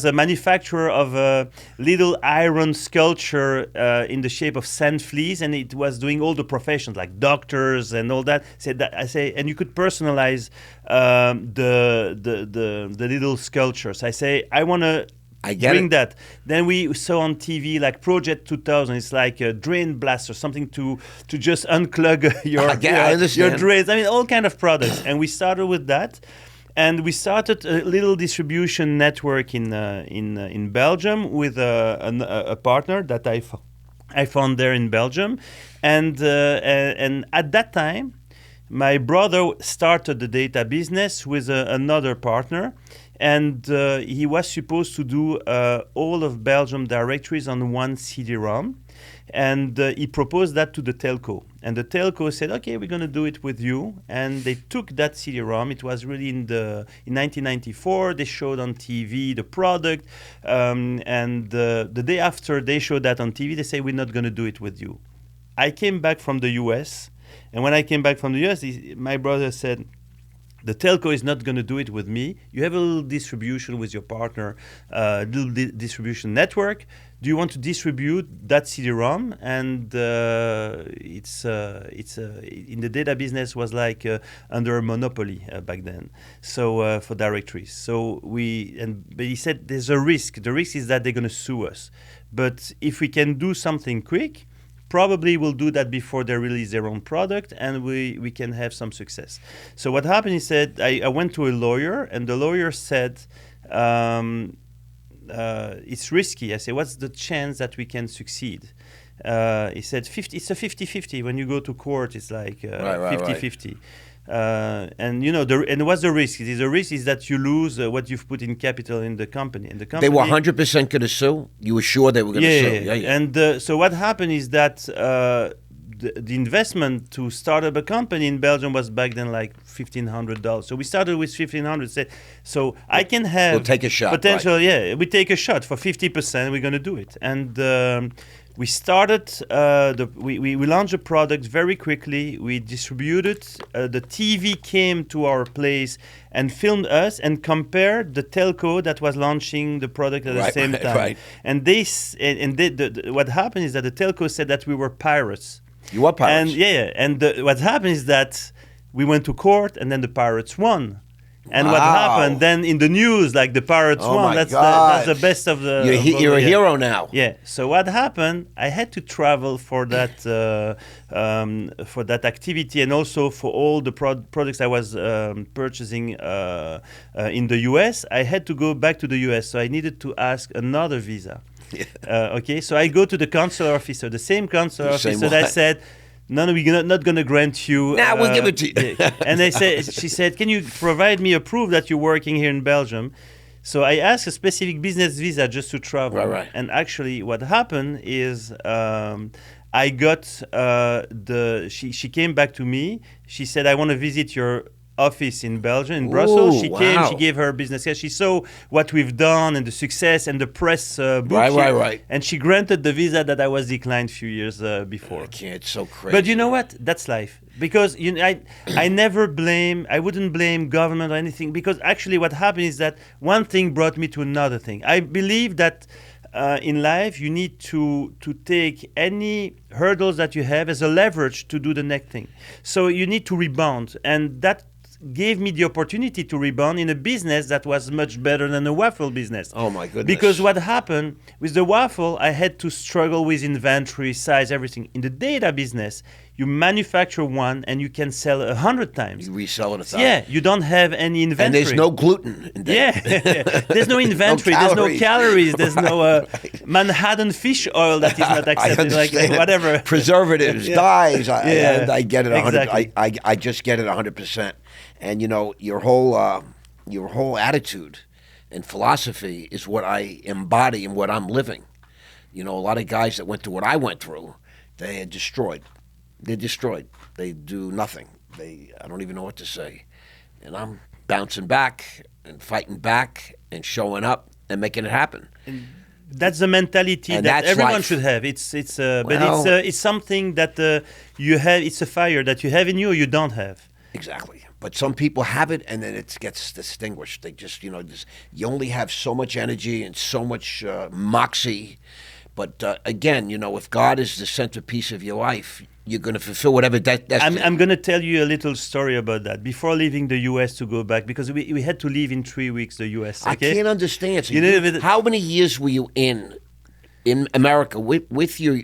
a manufacturer of a little iron sculpture in the shape of sand fleas, and it was doing all the professions like doctors and all that. And you could personalize the little sculptures. I say I want to bring that. Then we saw on TV like Project 2000. It's like a drain blaster, something to just unclog your drains. I mean, all kind of products. And we started with that. And we started a little distribution network in Belgium with a partner that I found there in Belgium. And at that time, my brother started the data business with another partner, and he was supposed to do all of Belgium directories on one CD-ROM, and he proposed that to the telco. And the telco said, okay, we're going to do it with you. And they took that CD-ROM. It was really in 1994. They showed on TV the product. And the day after they showed that on TV, they say, we're not going to do it with you. I came back from the US And when I came back from the US, my brother said, the telco is not going to do it with me. You have a little distribution with your partner, little distribution network. Do you want to distribute that CD-ROM? And it's in the data business was like under a monopoly back then. So for directories. So but he said there's a risk. The risk is that they're going to sue us. But if we can do something quick, probably we'll do that before they release their own product, and we can have some success. So what happened, he said, I went to a lawyer, and the lawyer said, it's risky. I said, what's the chance that we can succeed? He said, it's a 50-50. When you go to court, it's like 50-50. And and what's the risk? The risk is that you lose what you've put in capital in the company. They were 100% going to sue? You were sure they were going to sue? Yeah. And so what happened is that the investment to start up a company in Belgium was back then like $1,500. So we started with $1,500. Said, so I can have we'll take a shot, potential. Right. Yeah, we take a shot for 50%. We're going to do it. And we started, we launched a product very quickly. We distributed. The TV came to our place and filmed us and compared the telco that was launching the product at the same time. Right. And what happened is that the telco said that we were pirates. You were pirates. And what happened is that we went to court, and then the pirates won. And what happened then in the news, like the pirates won. That's the best of the. You're a hero now. Yeah. So what happened? I had to travel for that activity, and also for all the products I was purchasing in the US. I had to go back to the US, so I needed to ask another visa. Yeah. Okay. So I go to the consular officer, the same consular officer. I said, no, we're not going to grant you. We'll give it to you. And she said, can you provide me a proof that you're working here in Belgium? So I asked a specific business visa just to travel. Right. And actually what happened is I got she came back to me. She said, I want to visit your office in Belgium, in Brussels. She came, she gave her business card. She saw what we've done and the success and the press book. Right. And she granted the visa that I was declined a few years before. I can't, it's so crazy. But you know what? That's life. Because I wouldn't blame government or anything, because actually what happened is that one thing brought me to another thing. I believe that in life, you need to take any hurdles that you have as a leverage to do the next thing. So you need to rebound, and that gave me the opportunity to rebound in a business that was much better than a waffle business. Oh my goodness. Because what happened with the waffle, I had to struggle with inventory, size, everything. In the data business, you manufacture one and you can sell 100 times. You resell it 1,000. Yeah, you don't have any inventory. And there's no gluten in data. Yeah, there's no inventory, there's no calories, there's no Manhattan fish oil that is not accepted, like whatever. Preservatives, dyes. I get it 100. Exactly. I just get it 100%. And your whole attitude and philosophy is what I embody and what I'm living. A lot of guys that went through what I went through, they are destroyed. They're destroyed. They do nothing. I don't even know what to say. And I'm bouncing back and fighting back and showing up and making it happen. And that's the mentality that everyone should have. It's something that you have. It's a fire that you have in you or you don't have. Exactly. But some people have it, and then it gets distinguished. They just, you only have so much energy and so much moxie. But again, if God is the centerpiece of your life, you're going to fulfill whatever destiny. I'm going to tell you a little story about that before leaving the U.S. to go back, because we had to leave in 3 weeks, the U.S. Okay? I can't understand. So how many years were you in America with your...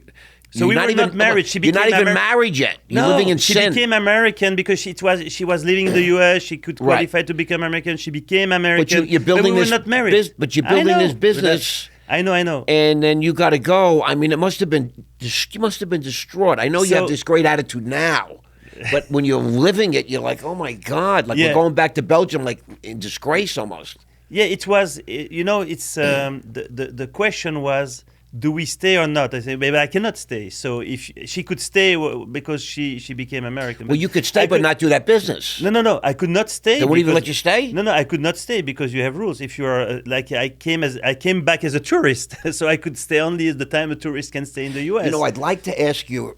So we were not married. You're not even married yet. You're living in sin. She became American because she was living in the U.S. She could qualify to become American. She became American. But you're building we were not married. But you're building this business. I know. And then you got to go. I mean, you must have been distraught. I know you have this great attitude now, but when you're living it, you're like, oh my God, we're going back to Belgium, like in disgrace almost. Yeah, it was. It's the question was, do we stay or not? I say, baby, I cannot stay. So if she could stay because she became American. Well, you could stay but not do that business. No, I could not stay. They wouldn't even let you stay? No, I could not stay because you have rules. If you are I came back as a tourist, so I could stay only at the time a tourist can stay in the U.S. You know, I'd like to ask your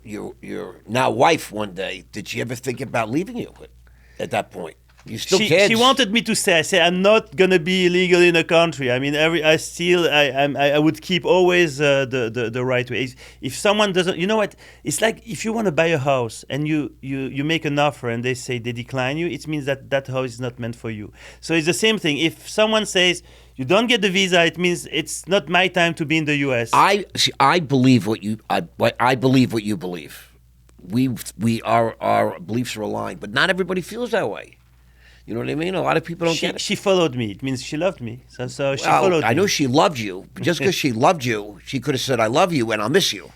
now wife one day, did she ever think about leaving you at that point? You still kids. She wanted me to stay. I said I'm not gonna be illegal in a country. I mean, I would keep always the right way. If someone doesn't, you know what? It's like if you want to buy a house and you make an offer and they say they decline you, it means that house is not meant for you. So it's the same thing. If someone says you don't get the visa, it means it's not my time to be in the U.S. I believe what you believe. Our beliefs are aligned, but not everybody feels that way. You know what I mean? A lot of people don't get it. She followed me. It means she loved me. So she followed me. I know she loved you. But just because she loved you, she could have said, "I love you and I'll miss you."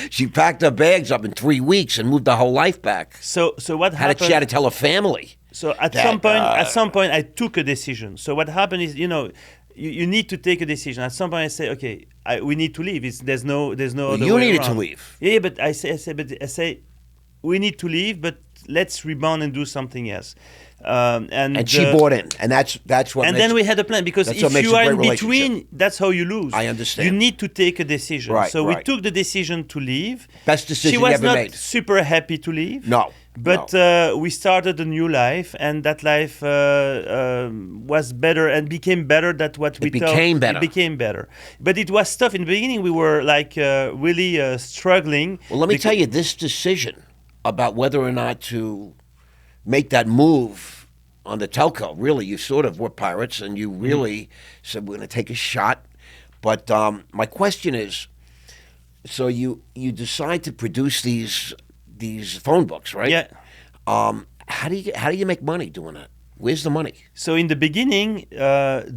She packed her bags up in 3 weeks and moved her whole life back. So what happened? She had to tell her family. So at some point, I took a decision. So what happened is, you need to take a decision. At some point, I say, okay, we need to leave. There's no other way You needed around. to leave. Yeah, but I say, we need to leave, but let's rebound and do something else. And she bought in, and that's what. And then we had a plan, because if you are in between, that's how you lose. I understand. You need to take a decision. Right, so we took the decision to leave. Best decision you ever made. She was not super happy to leave. No. But we started a new life, and that life was better and became better than what we thought. It became better. But it was tough. In the beginning, we were really struggling. Well, let me tell you, this decision about whether or not to make that move on the telco, really, you sort of were pirates, and you really said, we're going to take a shot. But my question is, so you decide to produce these phone books, right? Yeah. How do you make money doing that? Where's the money? So in the beginning, you said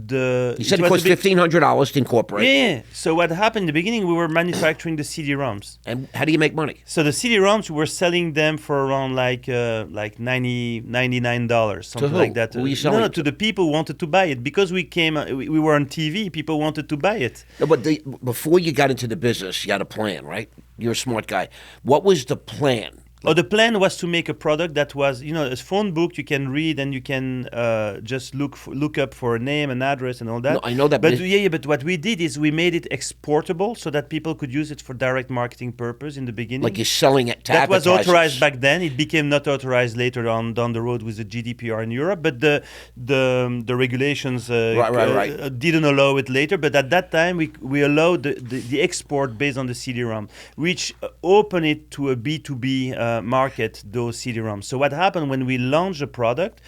it cost $1,500 to incorporate. Yeah. So what happened in the beginning? We were manufacturing the CD-ROMs. And how do you make money? So the CD-ROMs, we were selling them for around $99, something like that. Who were you selling? No, to the people who wanted to buy it, because we were on TV. People wanted to buy it. No, but before you got into the business, you had a plan, right? You're a smart guy. What was the plan? The plan was to make a product that was, a phone book you can read and you can just look up for a name and address and all that. No, I know that. But but what we did is we made it exportable so that people could use it for direct marketing purpose in the beginning. Like you're selling it to that was advertisers. authorized back then. It became not authorized later on down the road with the GDPR in Europe. But the regulations didn't allow it later. But at that time, we allowed the export based on the CD-ROM, which opened it to a B2B market, those CD-ROMs. So what happened when we launched the product,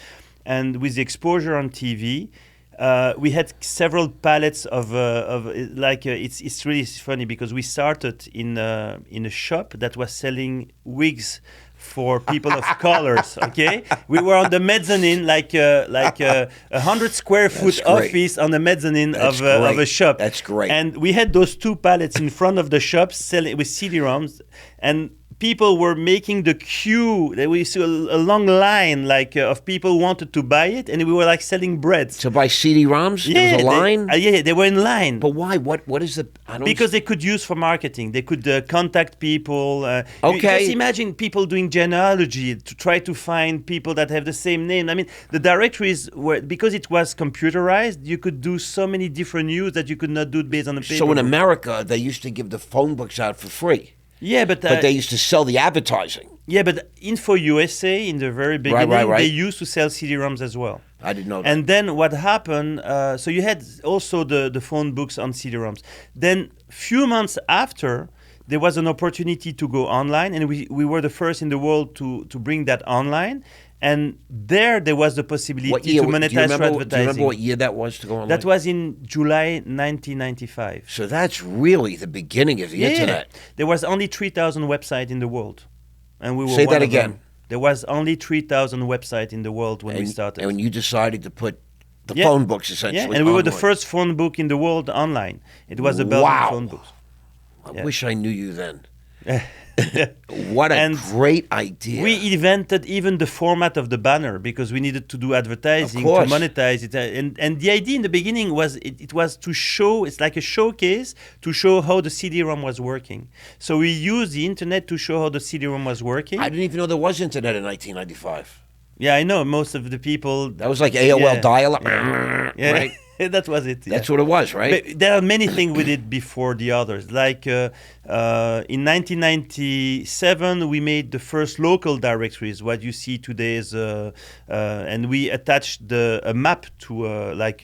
and with the exposure on TV, we had several pallets of it's really funny, because we started in a shop that was selling wigs for people of colors. Okay, we were on the mezzanine, like a 100 square foot office on the mezzanine of a shop. That's great. And we had those two pallets in front of the shop selling with CD-ROMs, and people were making the queue. We saw a long line of people who wanted to buy it, and we were selling bread. To buy CD-ROMs? Yeah, there was a line? They were in line. But why? What is the... Because they could use for marketing. They could contact people. Okay. Just imagine people doing genealogy to try to find people that have the same name. I mean, the directories were... Because it was computerized, you could do so many different news that you could not do it based on the paper. So in America, they used to give the phone books out for free. Yeah, but they used to sell the advertising. Yeah, but Info USA in the very beginning, they used to sell CD-ROMs as well. I didn't know that. And then what happened? So you had also the phone books on CD-ROMs. Then few months after, there was an opportunity to go online, and we were the first in the world to bring that online. And there was the possibility to monetize for advertising. Do you remember what year that was to go online? That was in July 1995. So that's really the beginning of the internet. There was only 3,000 websites in the world. And we were Say one that of again. them. There was only 3,000 websites in the world when we started. And when you decided to put the phone books essentially and we were the first phone book in the world online. It was the Belgian phone books. I wish I knew you then. What a And great idea. we invented even the format of the banner because we needed to do advertising to course. monetize it. And the idea in the beginning was it was to show, it's like a showcase to show how the CD-ROM was working. So we used the internet to show how the CD-ROM was working. I didn't even know there was internet in 1995. Yeah, I know most of the people. That was like AOL Yeah. dial-up, Yeah, right? that was it. Yeah. That's what it was, right? But there are many things we did before the others. Like in 1997, we made the first local directories. What you see today is, and we attached a map to like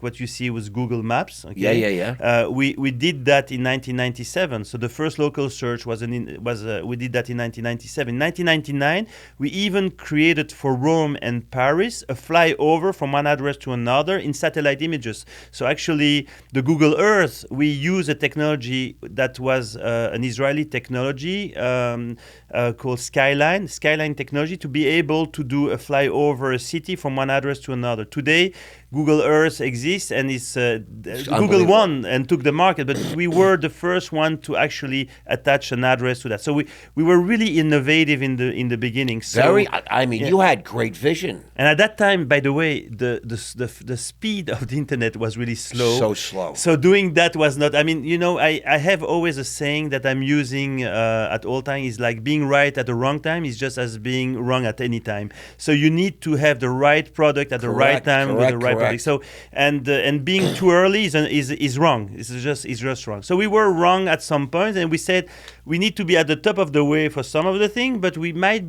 what you see with Google Maps. Okay? Yeah. We did that in 1997. So the first local search we did that in 1997. In 1999, we even created for Rome and Paris a flyover from one address to another in satellite images. So actually, the Google Earth, we use a technology that was an Israeli technology called Skyline technology, to be able to do a flyover a city from one address to another. Today, Google Earth exists and it's Google won and took the market, but we were the first one to actually attach an address to that. So we were really innovative in the beginning. So, You had great vision. and at that time, by the way, the speed of the internet was really slow. So slow. So doing that was not. I mean, I have always a saying that I'm using at all times is like being right at the wrong time is just as being wrong at any time. So you need to have the right product at the right time with the right product. So and being too early is wrong. It's just wrong. So we were wrong at some point, and we said we need to be at the top of the way for some of the things, but we might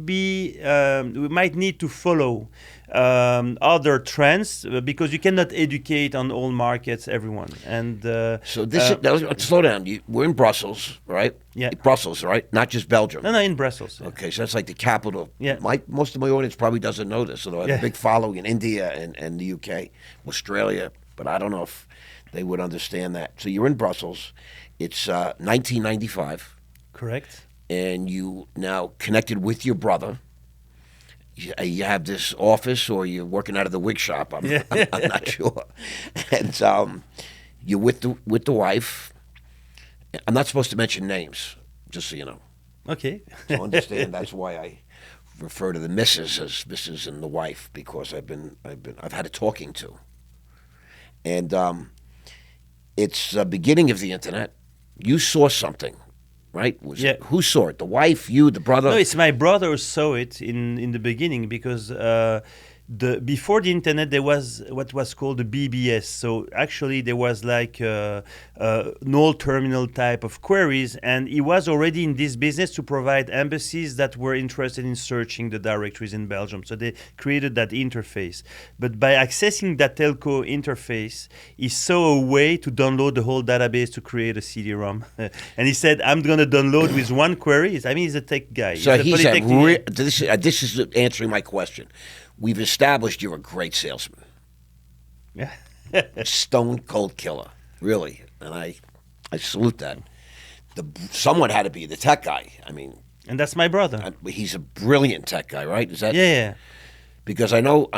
need to follow other trends because you cannot educate on all markets everyone. And slow down. We're in Brussels, right? Yeah. Brussels, right? Not just Belgium. No, in Brussels. Okay, so that's like the capital. Yeah. Most of my audience probably doesn't know this, although I have a big following in India and the UK, Australia, but I don't know if they would understand that. So you're in Brussels. It's 1995. Correct. And you now connected with your brother. You have this office, or you're working out of the wig shop. I'm not sure. And you're with the wife. I'm not supposed to mention names, just so you know. Okay. So understand that's why I refer to the missus as Mrs. and the wife, because I've had a talking to. And it's the beginning of the internet. You saw something. Right? Who saw it? The wife, you, the brother? No, it's my brother who saw it in the beginning because before the internet there was what was called the BBS. So actually there was like null terminal type of queries, and he was already in this business to provide embassies that were interested in searching the directories in Belgium. So they created that interface. But by accessing that telco interface, he saw a way to download the whole database to create a CD-ROM. And he said, I'm going to download with one query. He's a tech guy. So this is answering my question. We've established you're a great salesman. Yeah. Stone cold killer, really. And I salute that. Someone had to be the tech guy. I mean, and that's my brother. He's a brilliant tech guy, right? Is that? Yeah. Because I know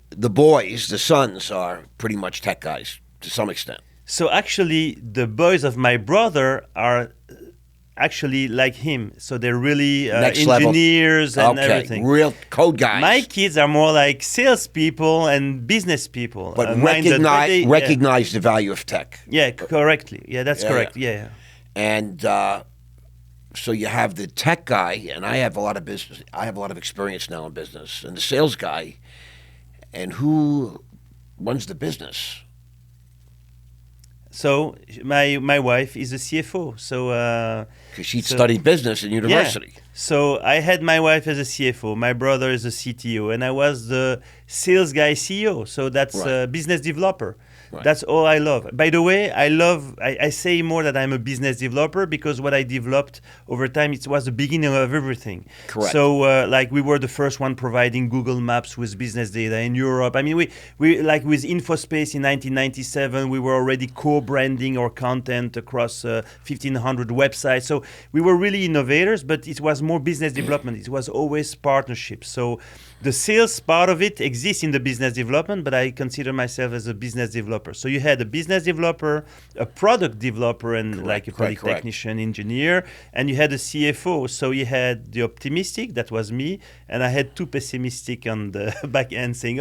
the boys, the sons, are pretty much tech guys to some extent. So actually, the boys of my brother are actually like him. So they're really engineers and everything. Real code guys. My kids are more like salespeople and business people. But recognize the value of tech. Yeah, correctly. Yeah, that's correct. Yeah. And so you have the tech guy, and I have a lot of business. I have a lot of experience now in business, and the sales guy. And who runs the business? So my wife is a CFO. So because she studied business in university. Yeah. So I had my wife as a CFO. My brother is a CTO, and I was the sales guy CEO. So that's a business developer. Right. That's all I love. By the way, I say more that I'm a business developer because what I developed over time, it was the beginning of everything. Correct. So we were the first one providing Google Maps with business data in Europe. I mean, we like with InfoSpace in 1997, we were already co-branding our content across 1,500 websites. So we were really innovators, but it was more business development. It was always partnerships. So the sales part of it exists in the business development, but I consider myself as a business developer developers. So you had a business developer, a product developer, and like a product technician, engineer, and you had a CFO. So you had the optimistic, that was me, and I had two pessimistic on the back end saying,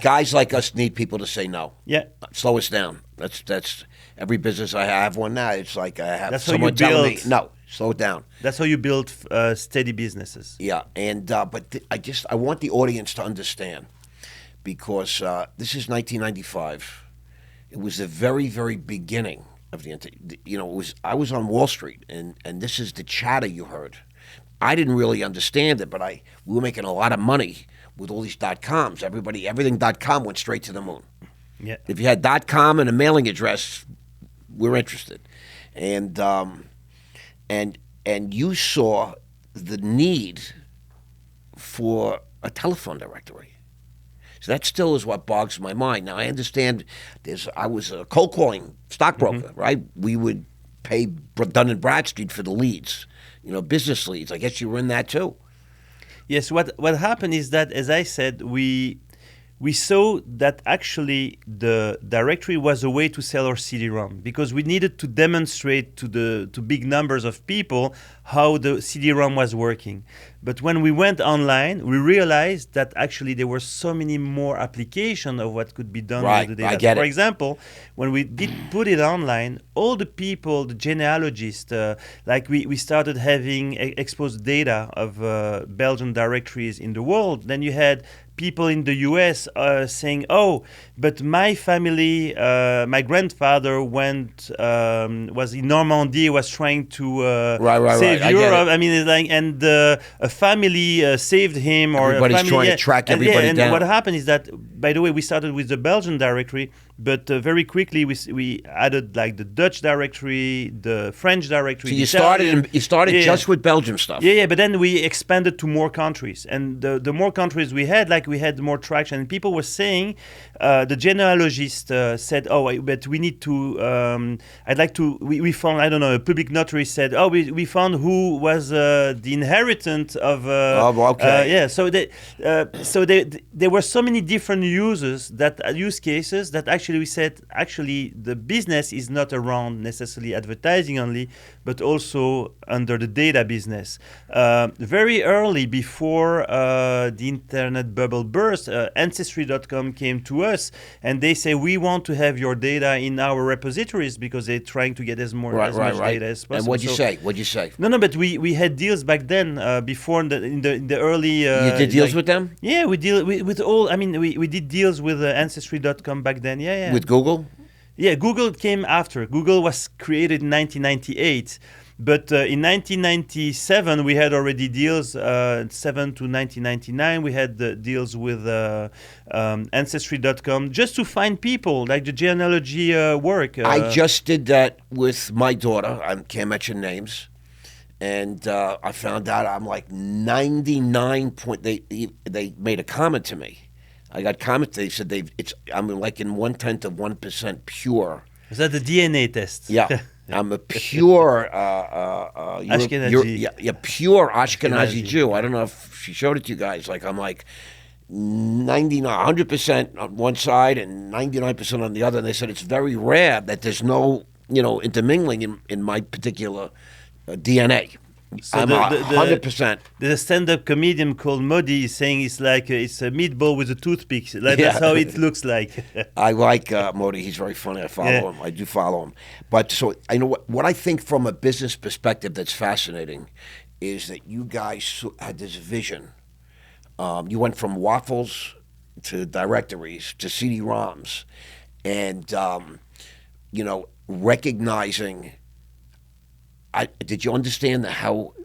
guys like us need people to say no. Yeah. Slow us down. That's every business I have one now. It's like I have That's someone telling me, no, slow it down. That's how you build steady businesses. Yeah, and but I want the audience to understand, because this is 1995. It was the very, very beginning of the I was on Wall Street, and this is the chatter you heard. I didn't really understand it, but we were making a lot of money with all these .coms. Everything .com went straight to the moon. Yeah. If you had .com and a mailing address, we're interested, and you saw the need for a telephone directory. So that still is what bogs my mind. Now, I understand I was a cold calling stockbroker, right? We would pay Dun & Bradstreet for the leads, business leads. I guess you were in that too. Yes, what happened is that, as I said, we saw that actually the directory was a way to sell our CD-ROM, because we needed to demonstrate to big numbers of people how the CD-ROM was working. But when we went online, we realized that actually there were so many more applications of what could be done with the data. I get For example, when we did put it online, all the people, the genealogists, we started having exposed data of Belgian directories in the world. Then you had people in the US saying, "Oh, but my family, my grandfather was in Normandy, was trying to save Europe. I mean, it's like, and a family saved him, or everybody's trying to track everybody down." And what happened is that, by the way, we started with the Belgian directory, but very quickly we added like the Dutch directory, the French directory. So you started just with Belgium stuff. Yeah. But then we expanded to more countries, and the more countries we had more traction. And people were saying, the genealogist said, "Oh, but we need to. I'd like to. We found, I don't know, a public notary said, oh, we found who was the inheritant of. So there were so many different use cases that actually we said, actually the business is not around necessarily advertising only, but also under the data business. Very early, before the internet bubble burst, Ancestry.com came to us, and they say, we want to have your data in our repositories, because they're trying to get as much data as possible. And what'd you say? No, but we had deals back then, before in the early... you did deals with them? Yeah, we deal with all... I mean, we did deals with Ancestry.com back then, yeah. With Google? Yeah, Google came after. Google was created in 1998. But in 1997, we had already deals, 7 to 1999, we had the deals with Ancestry.com, just to find people, like the genealogy work. I just did that with my daughter. I can't mention names. And I found out I'm like 99 point. They made a comment to me. I got comments. They said I'm like in 1/10 of 1% pure. Is that the DNA test? Yeah. I'm a pure Ashkenazi. Pure Ashkenazi Jew. I don't know if she showed it to you guys. Like I'm like 100% on one side and 99% on the other. And they said it's very rare that there's no intermingling in my particular DNA. So I'm 100%. There's a stand-up comedian called Modi saying it's like it's a meatball with a toothpick. That's how it looks like. I like Modi. He's very funny. I follow him. I do follow him. But so I know what I think from a business perspective that's fascinating is that you guys had this vision. You went from waffles to directories to CD-ROMs, and recognizing. Did you understand how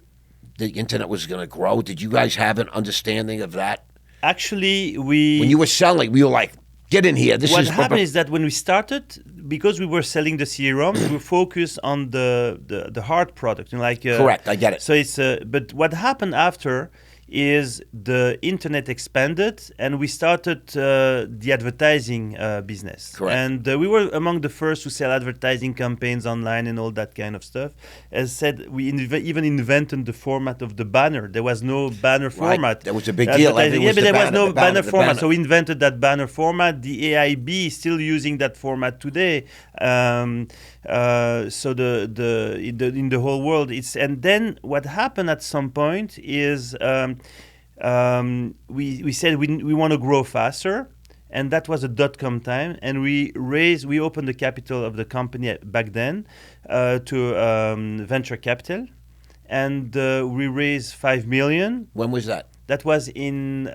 the internet was going to grow? Did you guys have an understanding of that? Actually, when you were selling, we were like, get in here. What happened is that when we started, because we were selling the CD-ROMs, we were focused on the hard product. Correct, I get it. So it's but what happened after is the internet expanded and we started the advertising business. Correct. And we were among the first to sell advertising campaigns online and all that kind of stuff. As said, we even invented the format of the banner. There was no banner format. That was a big deal. But there was no banner format. Banner. So we invented that banner format. The AIB is still using that format today. So in the whole world, and then what happened at some point is we said we want to grow faster, and that was a .com time, and we opened the capital of the company back then to venture capital, and we raised 5 million. When was that? That was in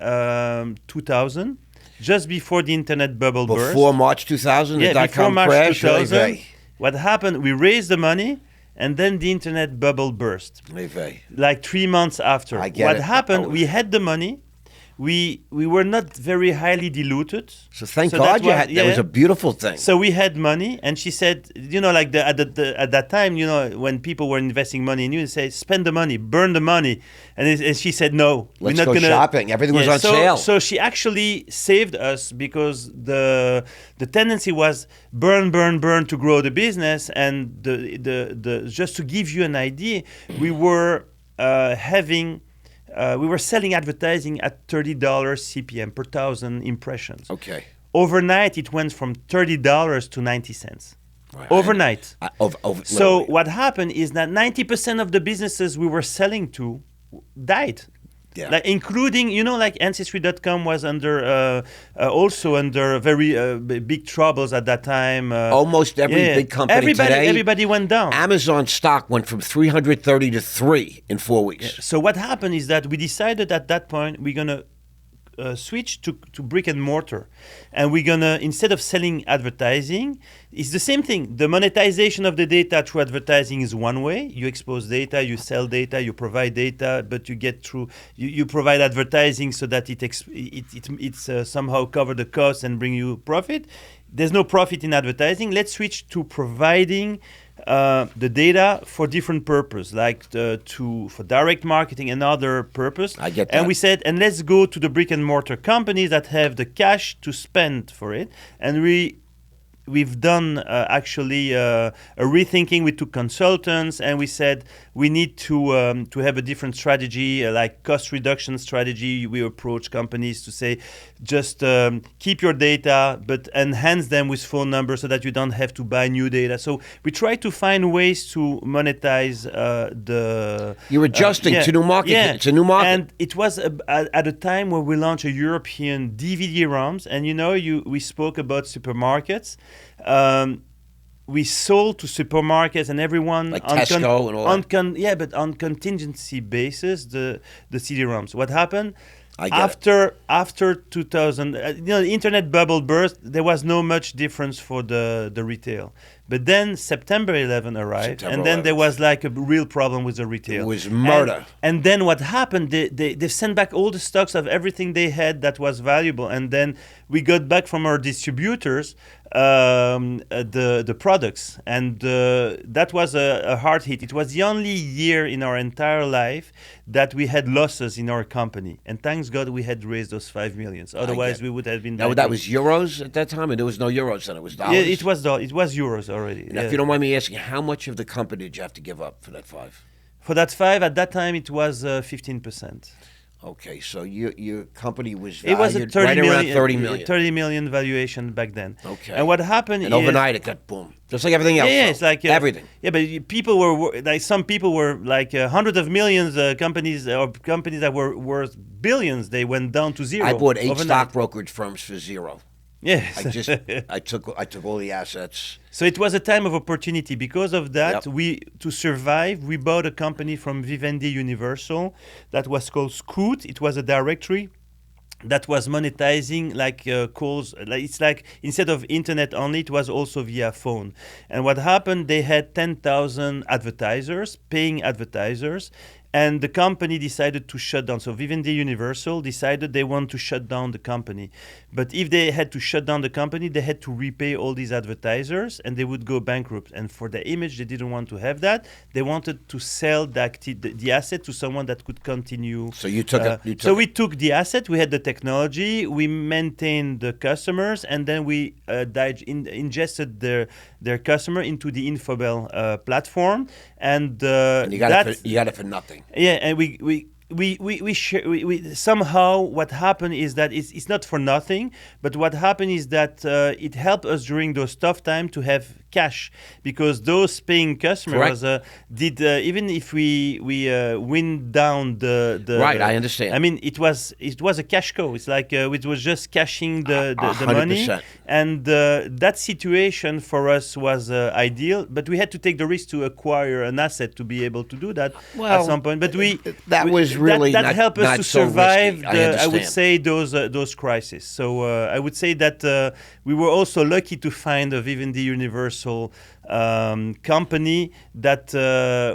2000. Just before the internet bubble burst. Before March 2000, the before .com March crash? 2000, what happened, we raised the money, and then the internet bubble burst. Like 3 months after. What happened, we had the money, we were not very highly diluted. So thank God that was a beautiful thing. So we had money, and she said, like at that time, when people were investing money in you, they say, spend the money, burn the money. And she said, no. Let's go shopping. Everything was on sale. So she actually saved us because the tendency was burn to grow the business. And the just to give you an idea, we were we were selling advertising at $30 CPM per 1,000 impressions. Okay. Overnight, it went from $30 to 90 cents. Right. Overnight. So what happened is that 90% of the businesses we were selling to died. Yeah. Like including, like Ancestry.com was also under very big troubles at that time. Almost every big company today. Everybody went down. Amazon stock went from 330 to 3 in 4 weeks. Yeah. So what happened is that we decided at that point we're going to switch to brick and mortar, and we're gonna, instead of selling advertising, it's the same thing. The monetization of the data through advertising is one way. You expose data, you sell data, you provide data, but you get through you provide advertising so that it's somehow cover the costs and bring you profit. There's no profit in advertising. Let's switch to providing the data for different purpose, like for direct marketing and other purpose. I get that. And we said, and let's go to the brick and mortar companies that have the cash to spend for it. And we've done actually a rethinking. We took consultants and we said we need to have a different strategy, like cost reduction strategy. We approach companies to say, just keep your data, but enhance them with phone numbers so that you don't have to buy new data. So we try to find ways to monetize the... You're adjusting to new market. Yeah. It's a new market. And it was at a time where we launched a European DVD ROMs. And we spoke about supermarkets. We sold to supermarkets and everyone like Tesco and all that. But on contingency basis, the CD-ROMs. What happened? After 2000, the internet bubble burst. There was no much difference for the retail. But then September 11 arrived, and then there was like a real problem with the retail. It was murder. And then what happened? They sent back all the stocks of everything they had that was valuable, and then we got back from our distributors the products, and that was a hard hit. It was the only year in our entire life that we had losses in our company, and thanks God we had raised those 5 million. Otherwise, we would have been. Now that was euros at that time, and there was no euros then; it was dollars. Yeah, it was euros already. Now, if you don't mind me asking, how much of the company did you have to give up for that 5? For that 5, at that time, it was 15%. Okay, so your company was valued around 30 million. 30 million valuation back then. Okay. And what happened and overnight it got boom. Just like everything else. Yeah, it's like everything. Yeah, but people were like, some people were like hundreds of millions companies that were worth billions. They went down to zero. I bought 8 overnight. stock brokerage firms for zero. Yes. I took all the assets. So it was a time of opportunity. Because of that, to survive, we bought a company from Vivendi Universal that was called Scoot. It was a directory that was monetizing like calls. It's like instead of internet only, it was also via phone. And what happened? They had 10,000 advertisers, paying advertisers, and the company decided to shut down. So Vivendi Universal decided they want to shut down the company. But if they had to shut down the company, they had to repay all these advertisers and they would go bankrupt. And for the image, they didn't want to have that. They wanted to sell the asset to someone that could continue. So you took it. So we took the asset, we had the technology, we maintained the customers, and then we ingested their customer into the Infobel platform. And you got it for nothing. Yeah, and we somehow what happened is that it's not for nothing, but what happened is that it helped us during those tough times to have cash, because those paying customers did even if we wind down the right. I understand. I mean, it was a cash cow. It's like it was just cashing the money, and that situation for us was ideal. But we had to take the risk to acquire an asset to be able to do that at some point. But that helped us to survive. I would say those crises. So I would say that we were also lucky to find a Vivendi Universal company that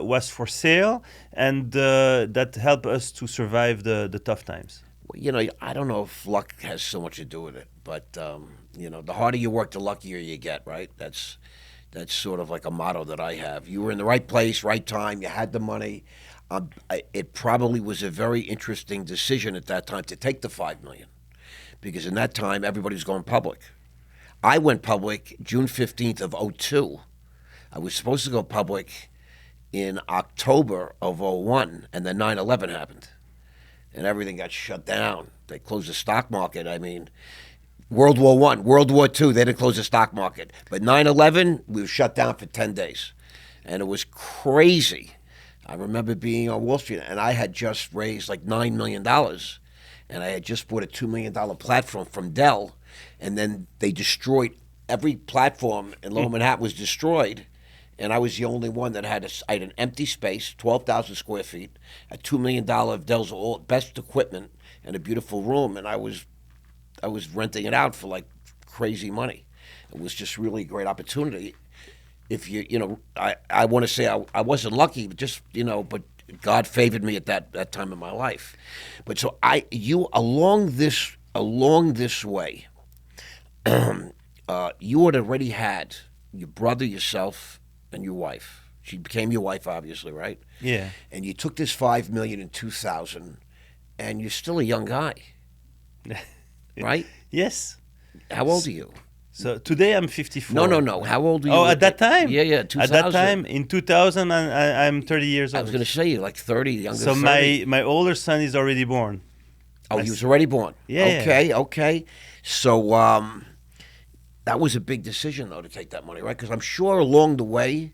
was for sale, and that helped us to survive the tough times. You know, I don't know if luck has so much to do with it, but you know, the harder you work, the luckier you get, right? That's sort of like a motto that I have. You were in the right place, right time. You had the money. It probably was a very interesting decision at that time to take the $5 million, because in that time everybody was going public. I went public June 15th of 2002. I was supposed to go public in October of 2001, and then 9/11 happened, and everything got shut down. They closed the stock market. I mean, World War I, World War II, they didn't close the stock market. But 9/11, we were shut down for 10 days, and it was crazy. I remember being on Wall Street, and I had just raised like $9 million, and I had just bought a $2 million platform from Dell, and then they destroyed every platform in Lower Manhattan was destroyed, and I was the only one that had I had an empty space, 12,000 square feet, a $2 million of Dell's best equipment, and a beautiful room, and I was renting it out for like crazy money. It was just really a great opportunity. If I want to say I wasn't lucky, but just, but God favored me at that time in my life. But so you along this way, you had already had your brother, yourself, and your wife. She became your wife, obviously, right? Yeah. And you took this $5 million in 2000, and you're still a young guy, right? Yes. How old are you? So today I'm 54. No. How old were you? Oh, at that time? Yeah, 2000. At that time, in 2000, I'm 30 years old. I was going to say, you're like 30, younger so than 30. So my older son is already born. Oh, he was already born? Yeah. Okay. So that was a big decision, though, to take that money, right? Because I'm sure along the way,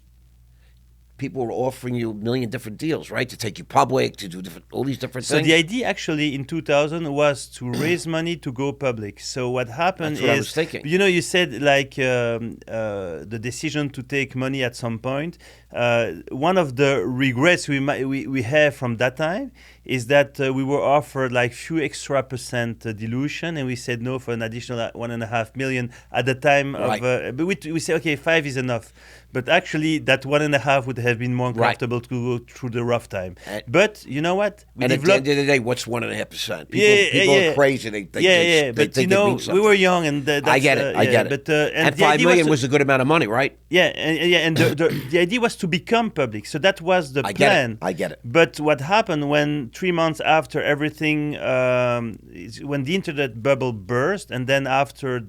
people were offering you a million different deals, right? To take you public, to do all these different things. So the idea actually in 2000 was to raise money to go public. So what happened That's what I was thinking. You said like the decision to take money at some point. One of the regrets we have from that time is that we were offered like few extra percent dilution, and we said no for an additional 1.5 million at the time. Right. But we said, okay, 5 is enough. But actually, that 1.5 would have been more comfortable to go through the rough time. But you know what? At the end of the day, what's 1.5%? People are crazy. But we were young, and I get it. But and $5 million was a good amount of money, right? Yeah, and the idea was to become public. So that was the plan. I get it. But what happened when 3 months after everything, when the internet bubble burst, and then after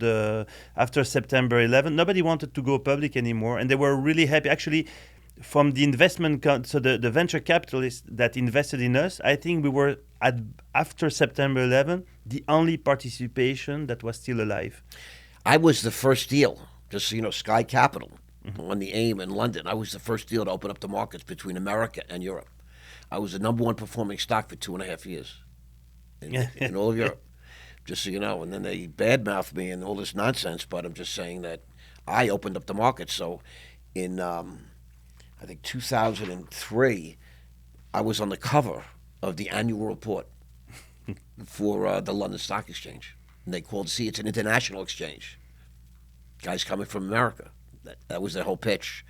September 11, nobody wanted to go public anymore, and they were really happy. Actually, from the investment, so the venture capitalists that invested in us, I think we were after September 11 the only participation that was still alive. I was the first deal. Just so you know, Sky Capital on the AIM in London. I was the first deal to open up the markets between America and Europe. I was the number one performing stock for 2.5 years in all of Europe. Just so you know, and then they badmouthed me and all this nonsense. But I'm just saying that I opened up the market. So in I think 2003, I was on the cover of the annual report for the London Stock Exchange. And they called, it's an international exchange. Guys coming from America. That was their whole pitch.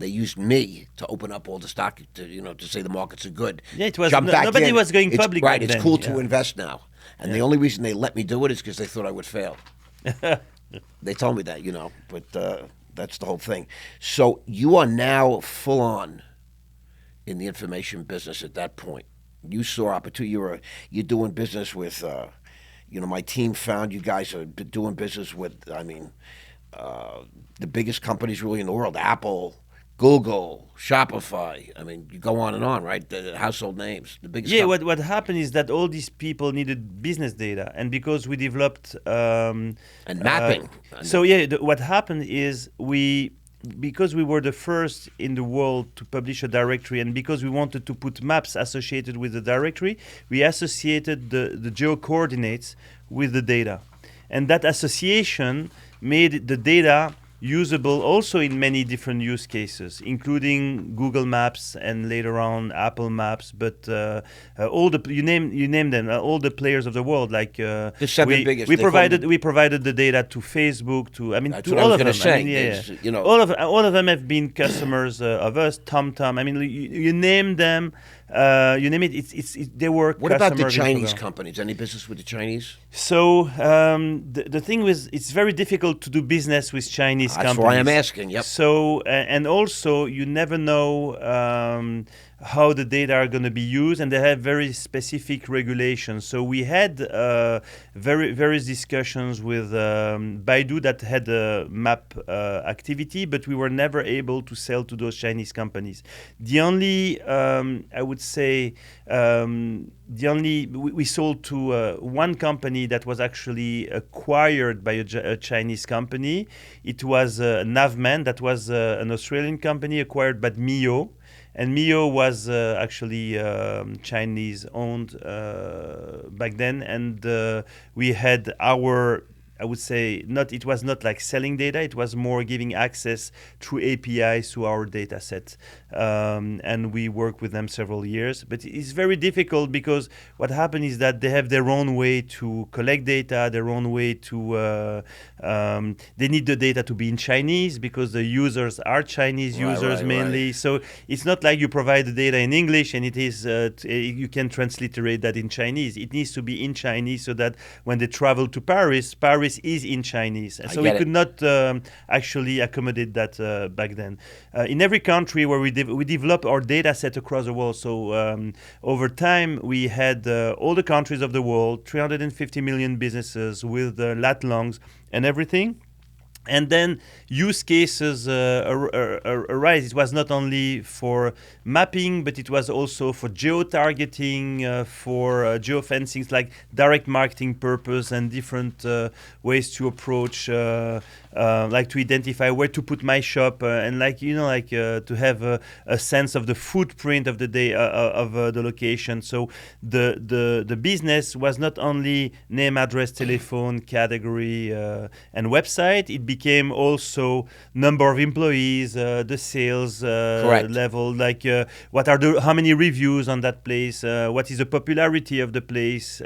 They used me to open up all the stock, to say the markets are good. Yeah, it was Jump back nobody in. was going It's, public. Right, back it's then. cool to invest now. And the only reason they let me do it is because they thought I would fail. They told me that, but that's the whole thing. So you are now full on in the information business at that point. You saw opportunity. You're doing business with, my team found you guys are doing business with, the biggest companies really in the world, Apple, Google, Shopify. I mean, you go on and on, right? The household names, the biggest. Yeah, what happened is that all these people needed business data, and because we developed and mapping. What happened is because we were the first in the world to publish a directory, and because we wanted to put maps associated with the directory, we associated the geo coordinates with the data, and that association made the data usable also in many different use cases, including Google Maps and later on Apple Maps. But all you name them, all the players of the world, like the seven biggest. We provided the data to Facebook, That's to what all I was of them. Say. All of them have been customers of us. TomTom. You name them. You name it. They were. What about the Chinese companies? Any business with the Chinese? So the thing was, it's very difficult to do business with Chinese companies. That's why I'm asking. Yep. So and also you never know how the data are going to be used, and they have very specific regulations. So we had various discussions with Baidu that had a map activity, but we were never able to sell to those Chinese companies. The only, I would say, we sold to one company that was actually acquired by a Chinese company. It was Navman, that was an Australian company acquired by Mio. And Mio was actually Chinese owned back then, and we had our, I would say, it was not like selling data, it was more giving access through APIs to our data set. And we worked with them several years. But it's very difficult because what happened is that they have their own way to collect data, their own way to, they need the data to be in Chinese because the users are Chinese users mainly. Right. So it's not like you provide the data in English and it is, you can transliterate that in Chinese. It needs to be in Chinese so that when they travel to Paris is in Chinese. And so we could not actually accommodate that back then. In every country where we develop our data set across the world. So over time, we had all the countries of the world, 350 million businesses with lat longs and everything. And then use cases arise. It was not only for mapping, but it was also for geo-targeting, for geofencing, like direct marketing purpose and different ways to approach, like to identify where to put my shop and to have a sense of the footprint of the day of the location. So the business was not only name, address, telephone, category, and website. It became also number of employees, the sales level, how many reviews on that place, what is the popularity of the place,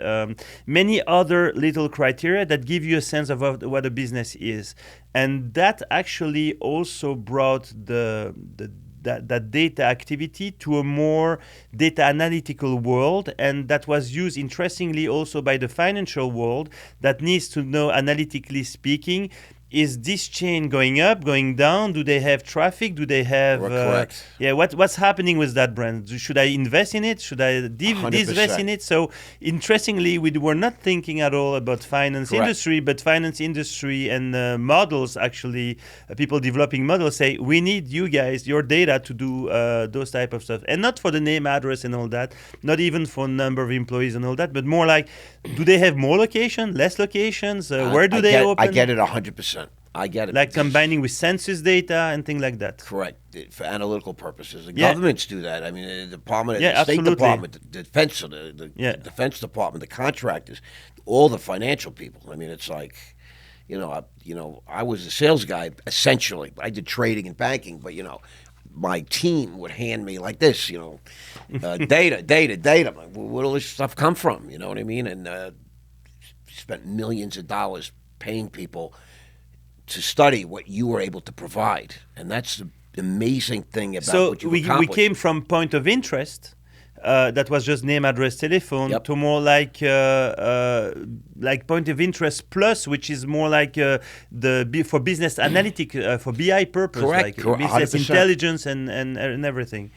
many other little criteria that give you a sense of what a business is. And that actually also brought that data activity to a more data analytical world, and that was used interestingly also by the financial world that needs to know, analytically speaking, is this chain going up, going down? Do they have traffic? Do they have... correct. What's happening with that brand? Should I invest in it? Should I disinvest in it? So interestingly, we were not thinking at all about finance industry, but finance industry and models, actually, people developing models say, we need you guys, your data to do those type of stuff. And not for the name, address and all that, not even for number of employees and all that, but more like, do they have more location, less locations? Where do they open? I get it 100%. I get it. Like combining with census data and things like that. Correct. For analytical purposes. The governments do that. I mean, the Department, the State absolutely. Department, the Defense, the Defense Department, the contractors, all the financial people. I mean, it's like, I was a sales guy, essentially. I did trading and banking, but, my team would hand me like this, data. I'm like, where all this stuff come from? You know what I mean? And spent millions of dollars paying people to study what you were able to provide, and that's amazing thing about So what you've we accomplished. came from point of interest that was just name, address, telephone Yep. to more like point of interest plus, which is more like for business analytic for BI purpose, Correct, like business 100%. intelligence and everything.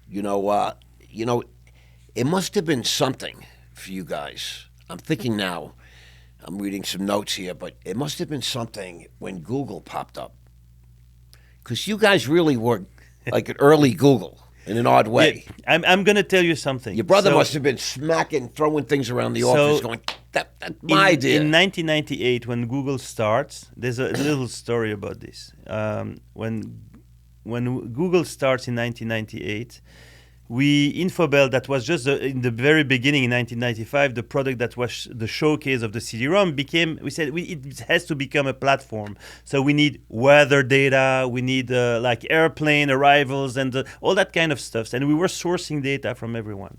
You know, it must have been something for you guys. I'm thinking now, I'm reading some notes here, but it must have been something when Google popped up. Because you guys really were like an early Google in an odd way. Yeah, I'm going to tell you something. Your brother So- must have been smacking, throwing things around the So, office going, that's my idea. In 1998, when Google starts, there's a little story about this. When Google starts in 1998, Infobel, that was just in the very beginning in 1995, the product that was the showcase of the CD-ROM we said it has to become a platform. So we need weather data, we need like airplane arrivals and all that kind of stuff. And we were sourcing data from everyone.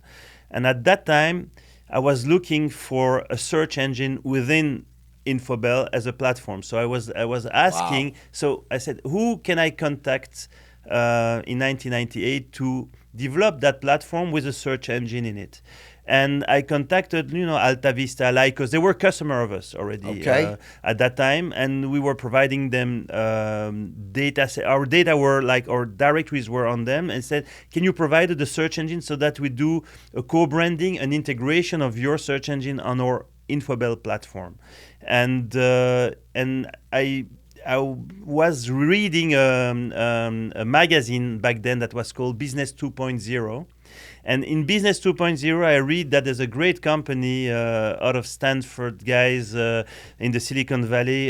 And at that time, I was looking for a search engine within Infobel as a platform. So I was asking, So I said, who can I contact in 1998 to develop that platform with a search engine in it? And I contacted, Alta Vista, Alain, because they were customer of us already at that time, and we were providing them data. Our data were like, our directories were on them, and said, can you provide the search engine so that we do a co-branding, an integration of your search engine on our Infobel platform? And I was reading a magazine back then that was called Business 2.0. And in Business 2.0, I read that there's a great company out of Stanford guys in the Silicon Valley,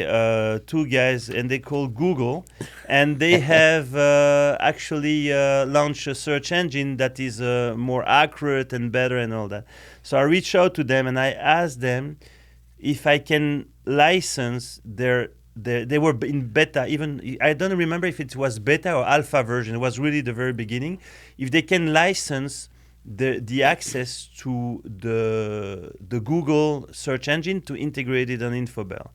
two guys, and they call Google. And they have actually launched a search engine that is more accurate and better and all that. So I reached out to them and I asked them if I can license they were in beta, even I don't remember if it was beta or alpha version. It was really the very beginning. If they can license the access to the Google search engine to integrate it on Infobel,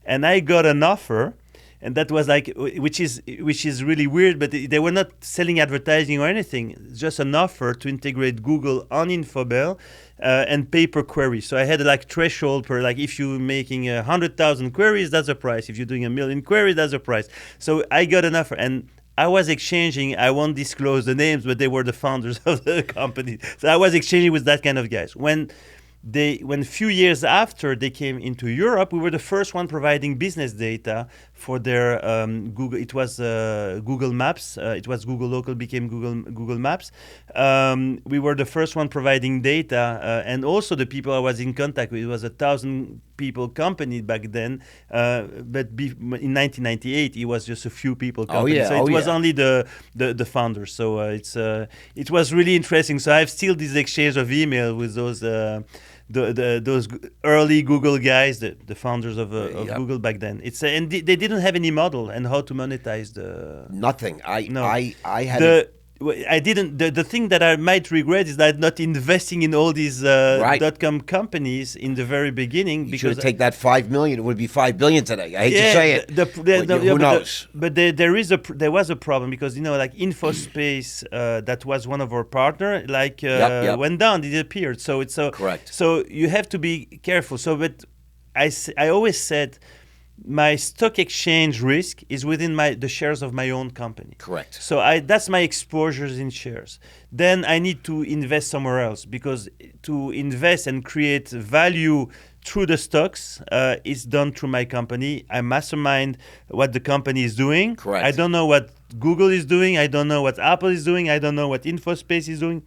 and I got an offer. And that was like, which is really weird, but they were not selling advertising or anything. Just an offer to integrate Google on Infobel and pay per query. So I had like threshold per, like if you're making 100,000 queries, that's a price. If you're doing 1 million queries, that's a price. So I got an offer, and I was exchanging. I won't disclose the names, but they were the founders of the company. So I was exchanging with that kind of guys. When a few years after they came into Europe, we were the first one providing business data for their Google. It was Google Maps. It was Google Local, became Google Maps. We were the first one providing data, and also the people I was in contact with. It was 1,000 people company back then, but in 1998 it was just a few people company. So it was only the founders. So it was really interesting. So I have still this exchange of email with those. Those early Google guys, the founders of Google back then. And they didn't have any model and how to monetize nothing. I didn't. The thing that I might regret is that not investing in all these .com companies in the very beginning. You should take that $5 million. It would be $5 billion today. I hate to say it. Who knows? But there was a problem because like InfoSpace, that was one of our partner, went down, disappeared. So it's correct. So you have to be careful. So, but I always said, my stock exchange risk is within the shares of my own company. Correct. So that's my exposures in shares. Then I need to invest somewhere else, because to invest and create value through the stocks is done through my company. I mastermind what the company is doing. Correct. I don't know what Google is doing. I don't know what Apple is doing. I don't know what InfoSpace is doing.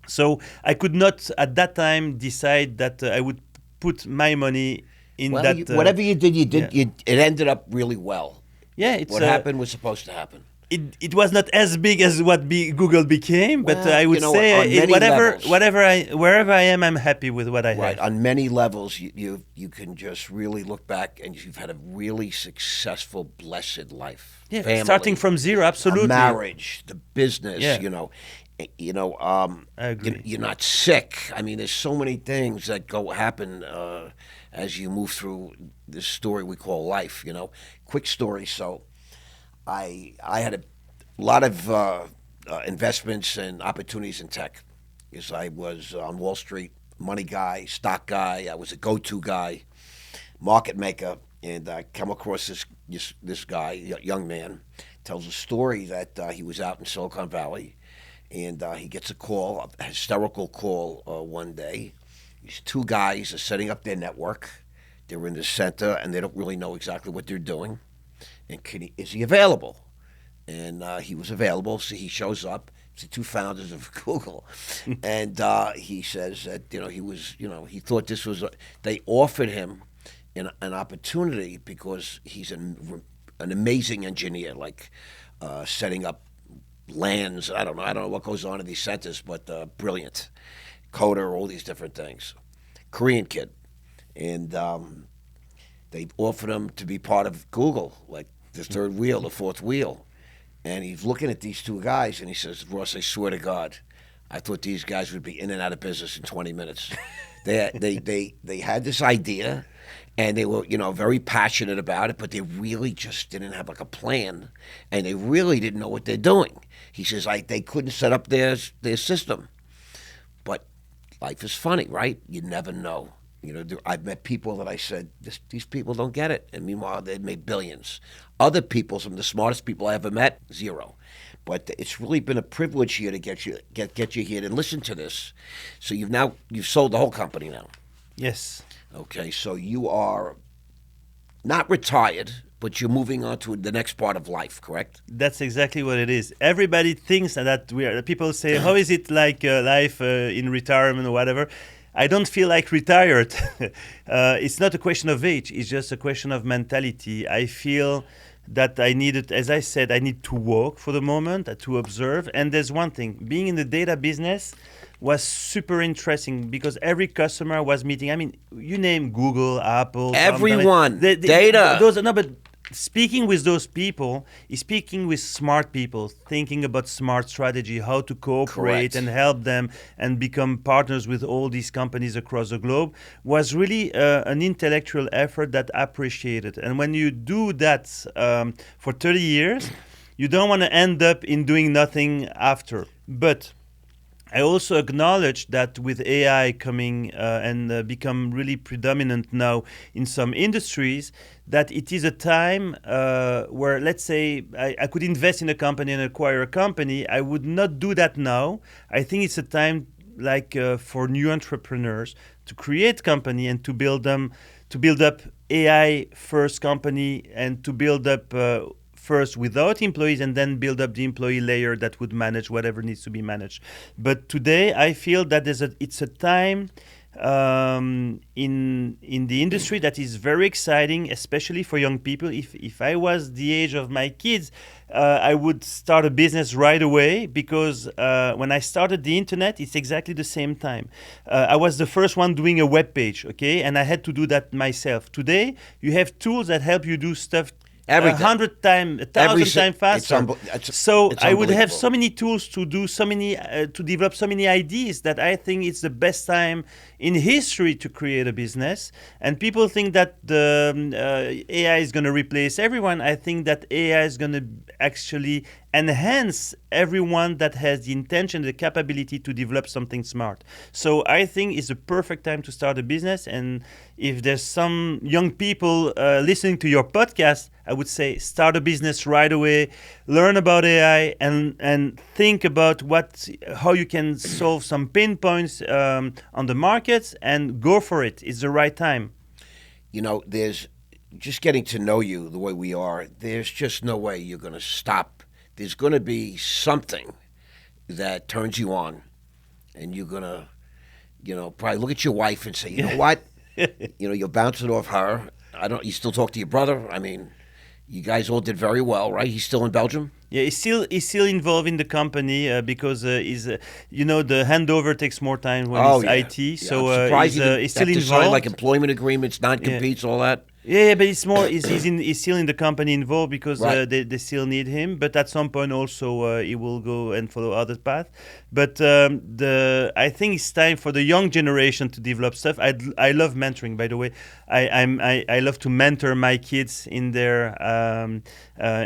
So I could not at that time decide that I would put my money whatever you did, it ended up really well. Yeah, what happened was supposed to happen. It was not as big as what Google became, but I would say wherever I am, I'm happy with what I have. Right, on many levels, you can just really look back and you've had a really successful, blessed life. Yeah, family, starting from zero, absolutely. Marriage, the business, I agree. You're not sick. I mean, there's so many things that happen as you move through this story we call life. Quick story. So, I had a lot of investments and opportunities in tech. Yes, I was on Wall Street, money guy, stock guy. I was a go-to guy, market maker, and I come across this guy, young man, tells a story that he was out in Silicon Valley, and he gets a call, a hysterical call one day. These two guys are setting up their network. They're in the center, and they don't really know exactly what they're doing. And is he available? And he was available, so he shows up. It's the two founders of Google, and he says that he thought this was. They offered him an opportunity because he's an amazing engineer, like setting up lands. I don't know what goes on in these centers, but brilliant coder, all these different things. Korean kid, and they offered him to be part of Google, like the third wheel, the fourth wheel. And he's looking at these two guys, and he says, "Ross, I swear to God, I thought these guys would be in and out of business in 20 minutes." They had this idea, and they were very passionate about it, but they really just didn't have like a plan, and they really didn't know what they're doing. He says, they couldn't set up their system. But life is funny, right? You never know. I've met people that I said, these people don't get it. And meanwhile, they made billions. Other people, some of the smartest people I ever met, zero. But it's really been a privilege here to get you here to listen to this. So you've sold the whole company now. Yes. Okay, so you are not retired, but you're moving on to the next part of life, correct? That's exactly what it is. Everybody thinks that people say, how is it like life in retirement or whatever? I don't feel like retired. It's not a question of age. It's just a question of mentality. I feel that as I said, I need to walk for the moment, to observe. And there's one thing, being in the data business was super interesting because every customer was meeting. I mean, you name Google, Apple. Everyone, data. But speaking with those people is speaking with smart people, thinking about smart strategy, how to cooperate and help them and become partners with all these companies across the globe was really an intellectual effort that I appreciated. And when you do that for 30 years, you don't want to end up in doing nothing after. But I also acknowledge that with AI coming and become really predominant now in some industries, that it is a time where, let's say, I could invest in a company and acquire a company. I would not do that now. I think it's a time for new entrepreneurs to create company and to build up AI first company and to build up first without employees and then build up the employee layer that would manage whatever needs to be managed. But today I feel that it's a time in the industry that is very exciting, especially for young people. If I was the age of my kids, I would start a business right away because when I started the internet, it's exactly the same time. I was the first one doing a web page, okay, and I had to do that myself. Today, you have tools that help you do stuff 100 times, 1,000 times faster. So I would have so many tools to do to develop so many ideas that I think it's the best time in history to create a business. And people think that the AI is going to replace everyone. I think that AI is going to actually enhance everyone that has the intention, the capability to develop something smart. So I think it's a perfect time to start a business. And if there's some young people listening to your podcast, I would say start a business right away, learn about AI, and think about how you can solve some pain points on the markets and go for it. It's the right time. There's just getting to know you the way we are, there's just no way you're going to stop. There's going to be something that turns you on, and you're going to, probably look at your wife and say, you know what? You'll bounce it off her. You still talk to your brother? I mean, you guys all did very well, right? He's still in Belgium? Yeah, he's still involved in the company because the handover takes more time when it's IT. Yeah. So I'm surprised he's still have to involved. sign like employment agreements, non-competes, all that. Yeah, but it's more. He's still in the company involved because Right. they still need him. But at some point, also he will go and follow other path. But I think it's time for the young generation to develop stuff. I love mentoring. By the way, I love to mentor my kids in their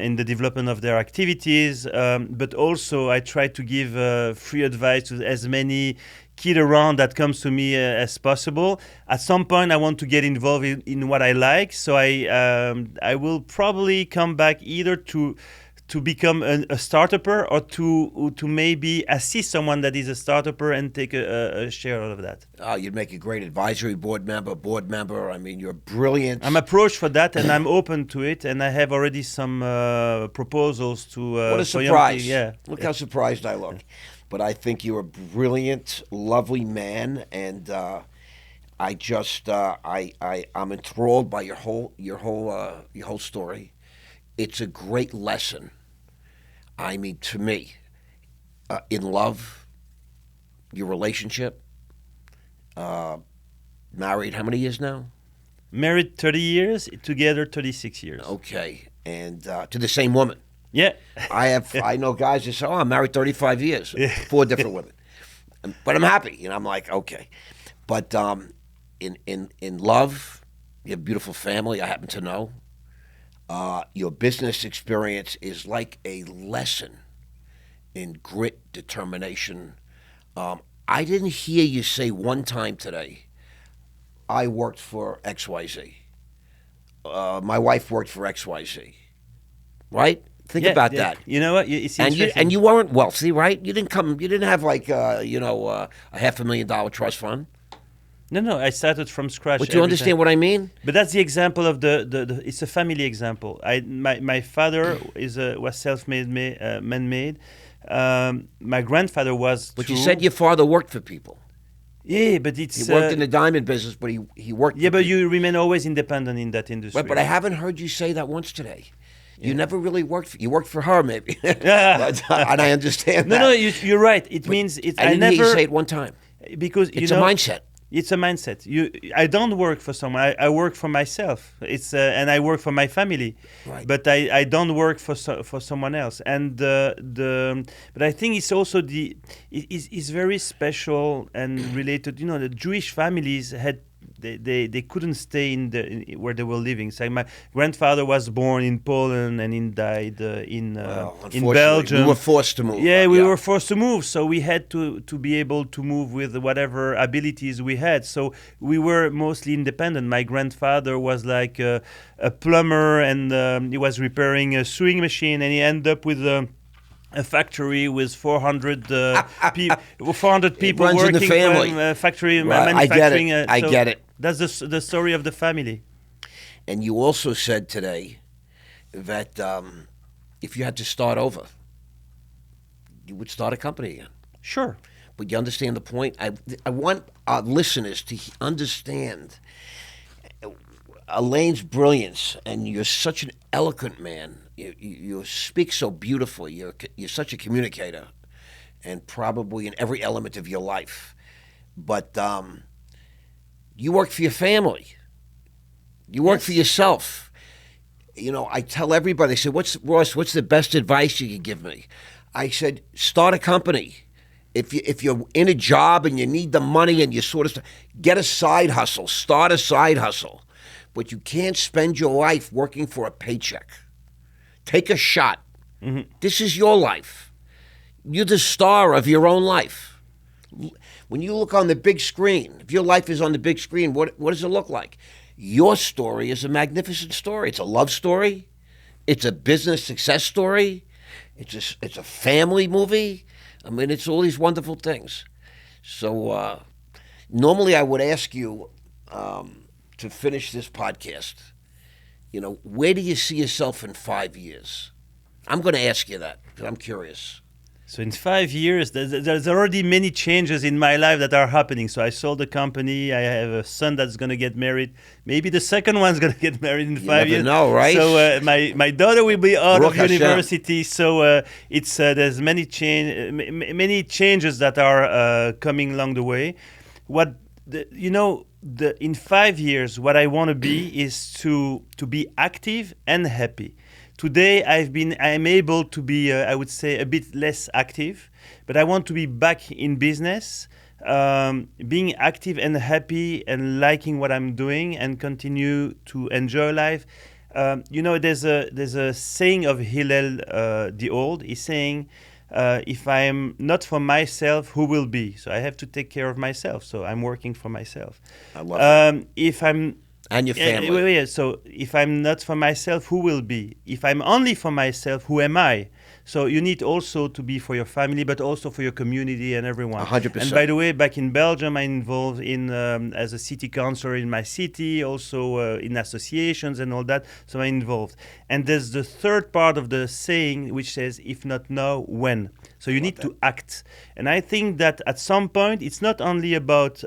in the development of their activities. But also, I try to give free advice to as many kid around that comes to me as possible. At some point, I want to get involved in what I like, so I will probably come back either to become a startupper or to maybe assist someone that is a startupper and take a share out of that. Oh, you'd make a great advisory board member. I mean, you're brilliant. I'm approached for that, and I'm open to it, and I have already some proposals to. What a for young surprise! people. Yeah, Look how surprised I look. But I think you're a brilliant, lovely man, and I'm enthralled by your whole story. It's a great lesson. I mean, to me, in love, your relationship, married how many years now? Married 30 years, together 36 years. Okay, and to the same woman. Yeah. I know guys that say, "Oh, I'm married 35 years, 4 different women," but I'm happy. I'm like, okay. But in love, you have a beautiful family. I happen to know. Your business experience is like a lesson in grit, determination. I didn't hear you say one time today, "I worked for XYZ. My wife worked for XYZ." Right? Think about that. You know what? It's and you weren't wealthy, right? You didn't have like a $500,000 trust fund. No, I started from scratch. But you understand what I mean? But that's the example of the it's a family example. My father was self-made man-made. My grandfather was. But too. you said your father worked for people. Yeah, but it's He worked in the diamond business, but he worked. Yeah, for but people. you remain always independent in that industry. Right, but I haven't heard you say that once today. You never really worked. You worked for her, maybe. Yeah. And I understand that. No, you're right. It means it's. I didn't hear you say it one time. Because It's a mindset. It's a mindset. I don't work for someone. I work for myself. And I work for my family. Right. But I don't work for someone else. And but I think it's also it's very special and related. The Jewish families had. They couldn't stay where they were living. So my grandfather was born in Poland and he died in Belgium. We were forced to move. Yeah, we were forced to move. So we had to be able to move with whatever abilities we had. So we were mostly independent. My grandfather was like a plumber and he was repairing a sewing machine, and he ended up with a factory with 400 people runs working in the family. from factory Right, manufacturing. I get it. That's the story of the family. And you also said today that if you had to start over, you would start a company again. Sure. But you understand the point? I want our listeners to understand Alain's brilliance, and you're such an eloquent man. You speak so beautifully. You're such a communicator, and probably in every element of your life. But you work for your family. You work for yourself. I tell everybody, they say, what's the best advice you can give me? I said, start a company. If you're in a job and you need the money and you get a side hustle, start a side hustle. But you can't spend your life working for a paycheck. Take a shot. Mm-hmm. This is your life. You're the star of your own life. When you look on the big screen, if your life is on the big screen, what does it look like? Your story is a magnificent story. It's a love story. It's a business success story. It's a family movie. I mean, it's all these wonderful things. So normally I would ask you to finish this podcast, where do you see yourself in 5 years? I'm going to ask you that because I'm curious. So in 5 years, there's already many changes in my life that are happening. So I sold the company. I have a son that's going to get married. Maybe the second one's going to get married in 5 years. You never know, right? So my daughter will be out Baruch of university. So there's many changes that are coming along the way. in 5 years, what I want to be is to be active and happy. Today, I'm able to be, I would say, a bit less active, but I want to be back in business, being active and happy and liking what I'm doing and continue to enjoy life. There's a saying of Hillel the Old. He's saying, if I'm not for myself, who will be? So I have to take care of myself. So I'm working for myself. I love that. If I'm And your family. so if I'm not for myself, who will be? If I'm only for myself, who am I? So you need also to be for your family, but also for your community and everyone. 100%. And by the way, back in Belgium, I'm involved in as a city councillor in my city, also in associations and all that. So I'm involved. And there's the third part of the saying, which says, if not now, when? So you need to act. And I think that at some point, it's not only about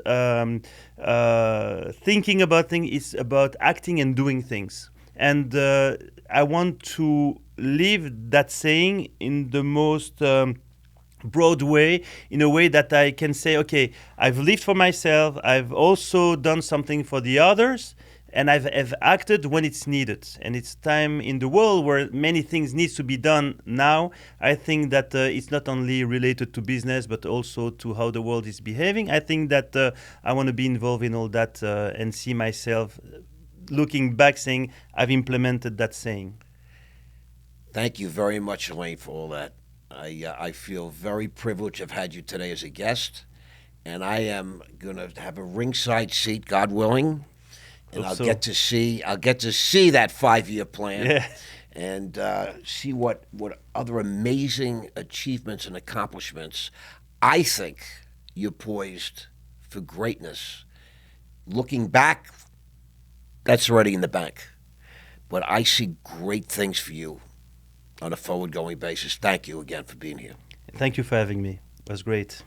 thinking about things, it's about acting and doing things. And I want to live that saying in the most broad way, in a way that I can say, okay, I've lived for myself, I've also done something for the others, and I've acted when it's needed. And it's time in the world where many things needs to be done now. I think that it's not only related to business, but also to how the world is behaving. I think that I want to be involved in all that and see myself looking back saying, I've implemented that saying. Thank you very much, Alain, for all that. I feel very privileged to have had you today as a guest, and I am going to have a ringside seat, God willing, and I'll get to see that 5-year plan, and see what other amazing achievements and accomplishments. I think you're poised for greatness. Looking back, that's already in the bank, but I see great things for you on a forward-going basis. Thank you again for being here. Thank you for having me. It was great.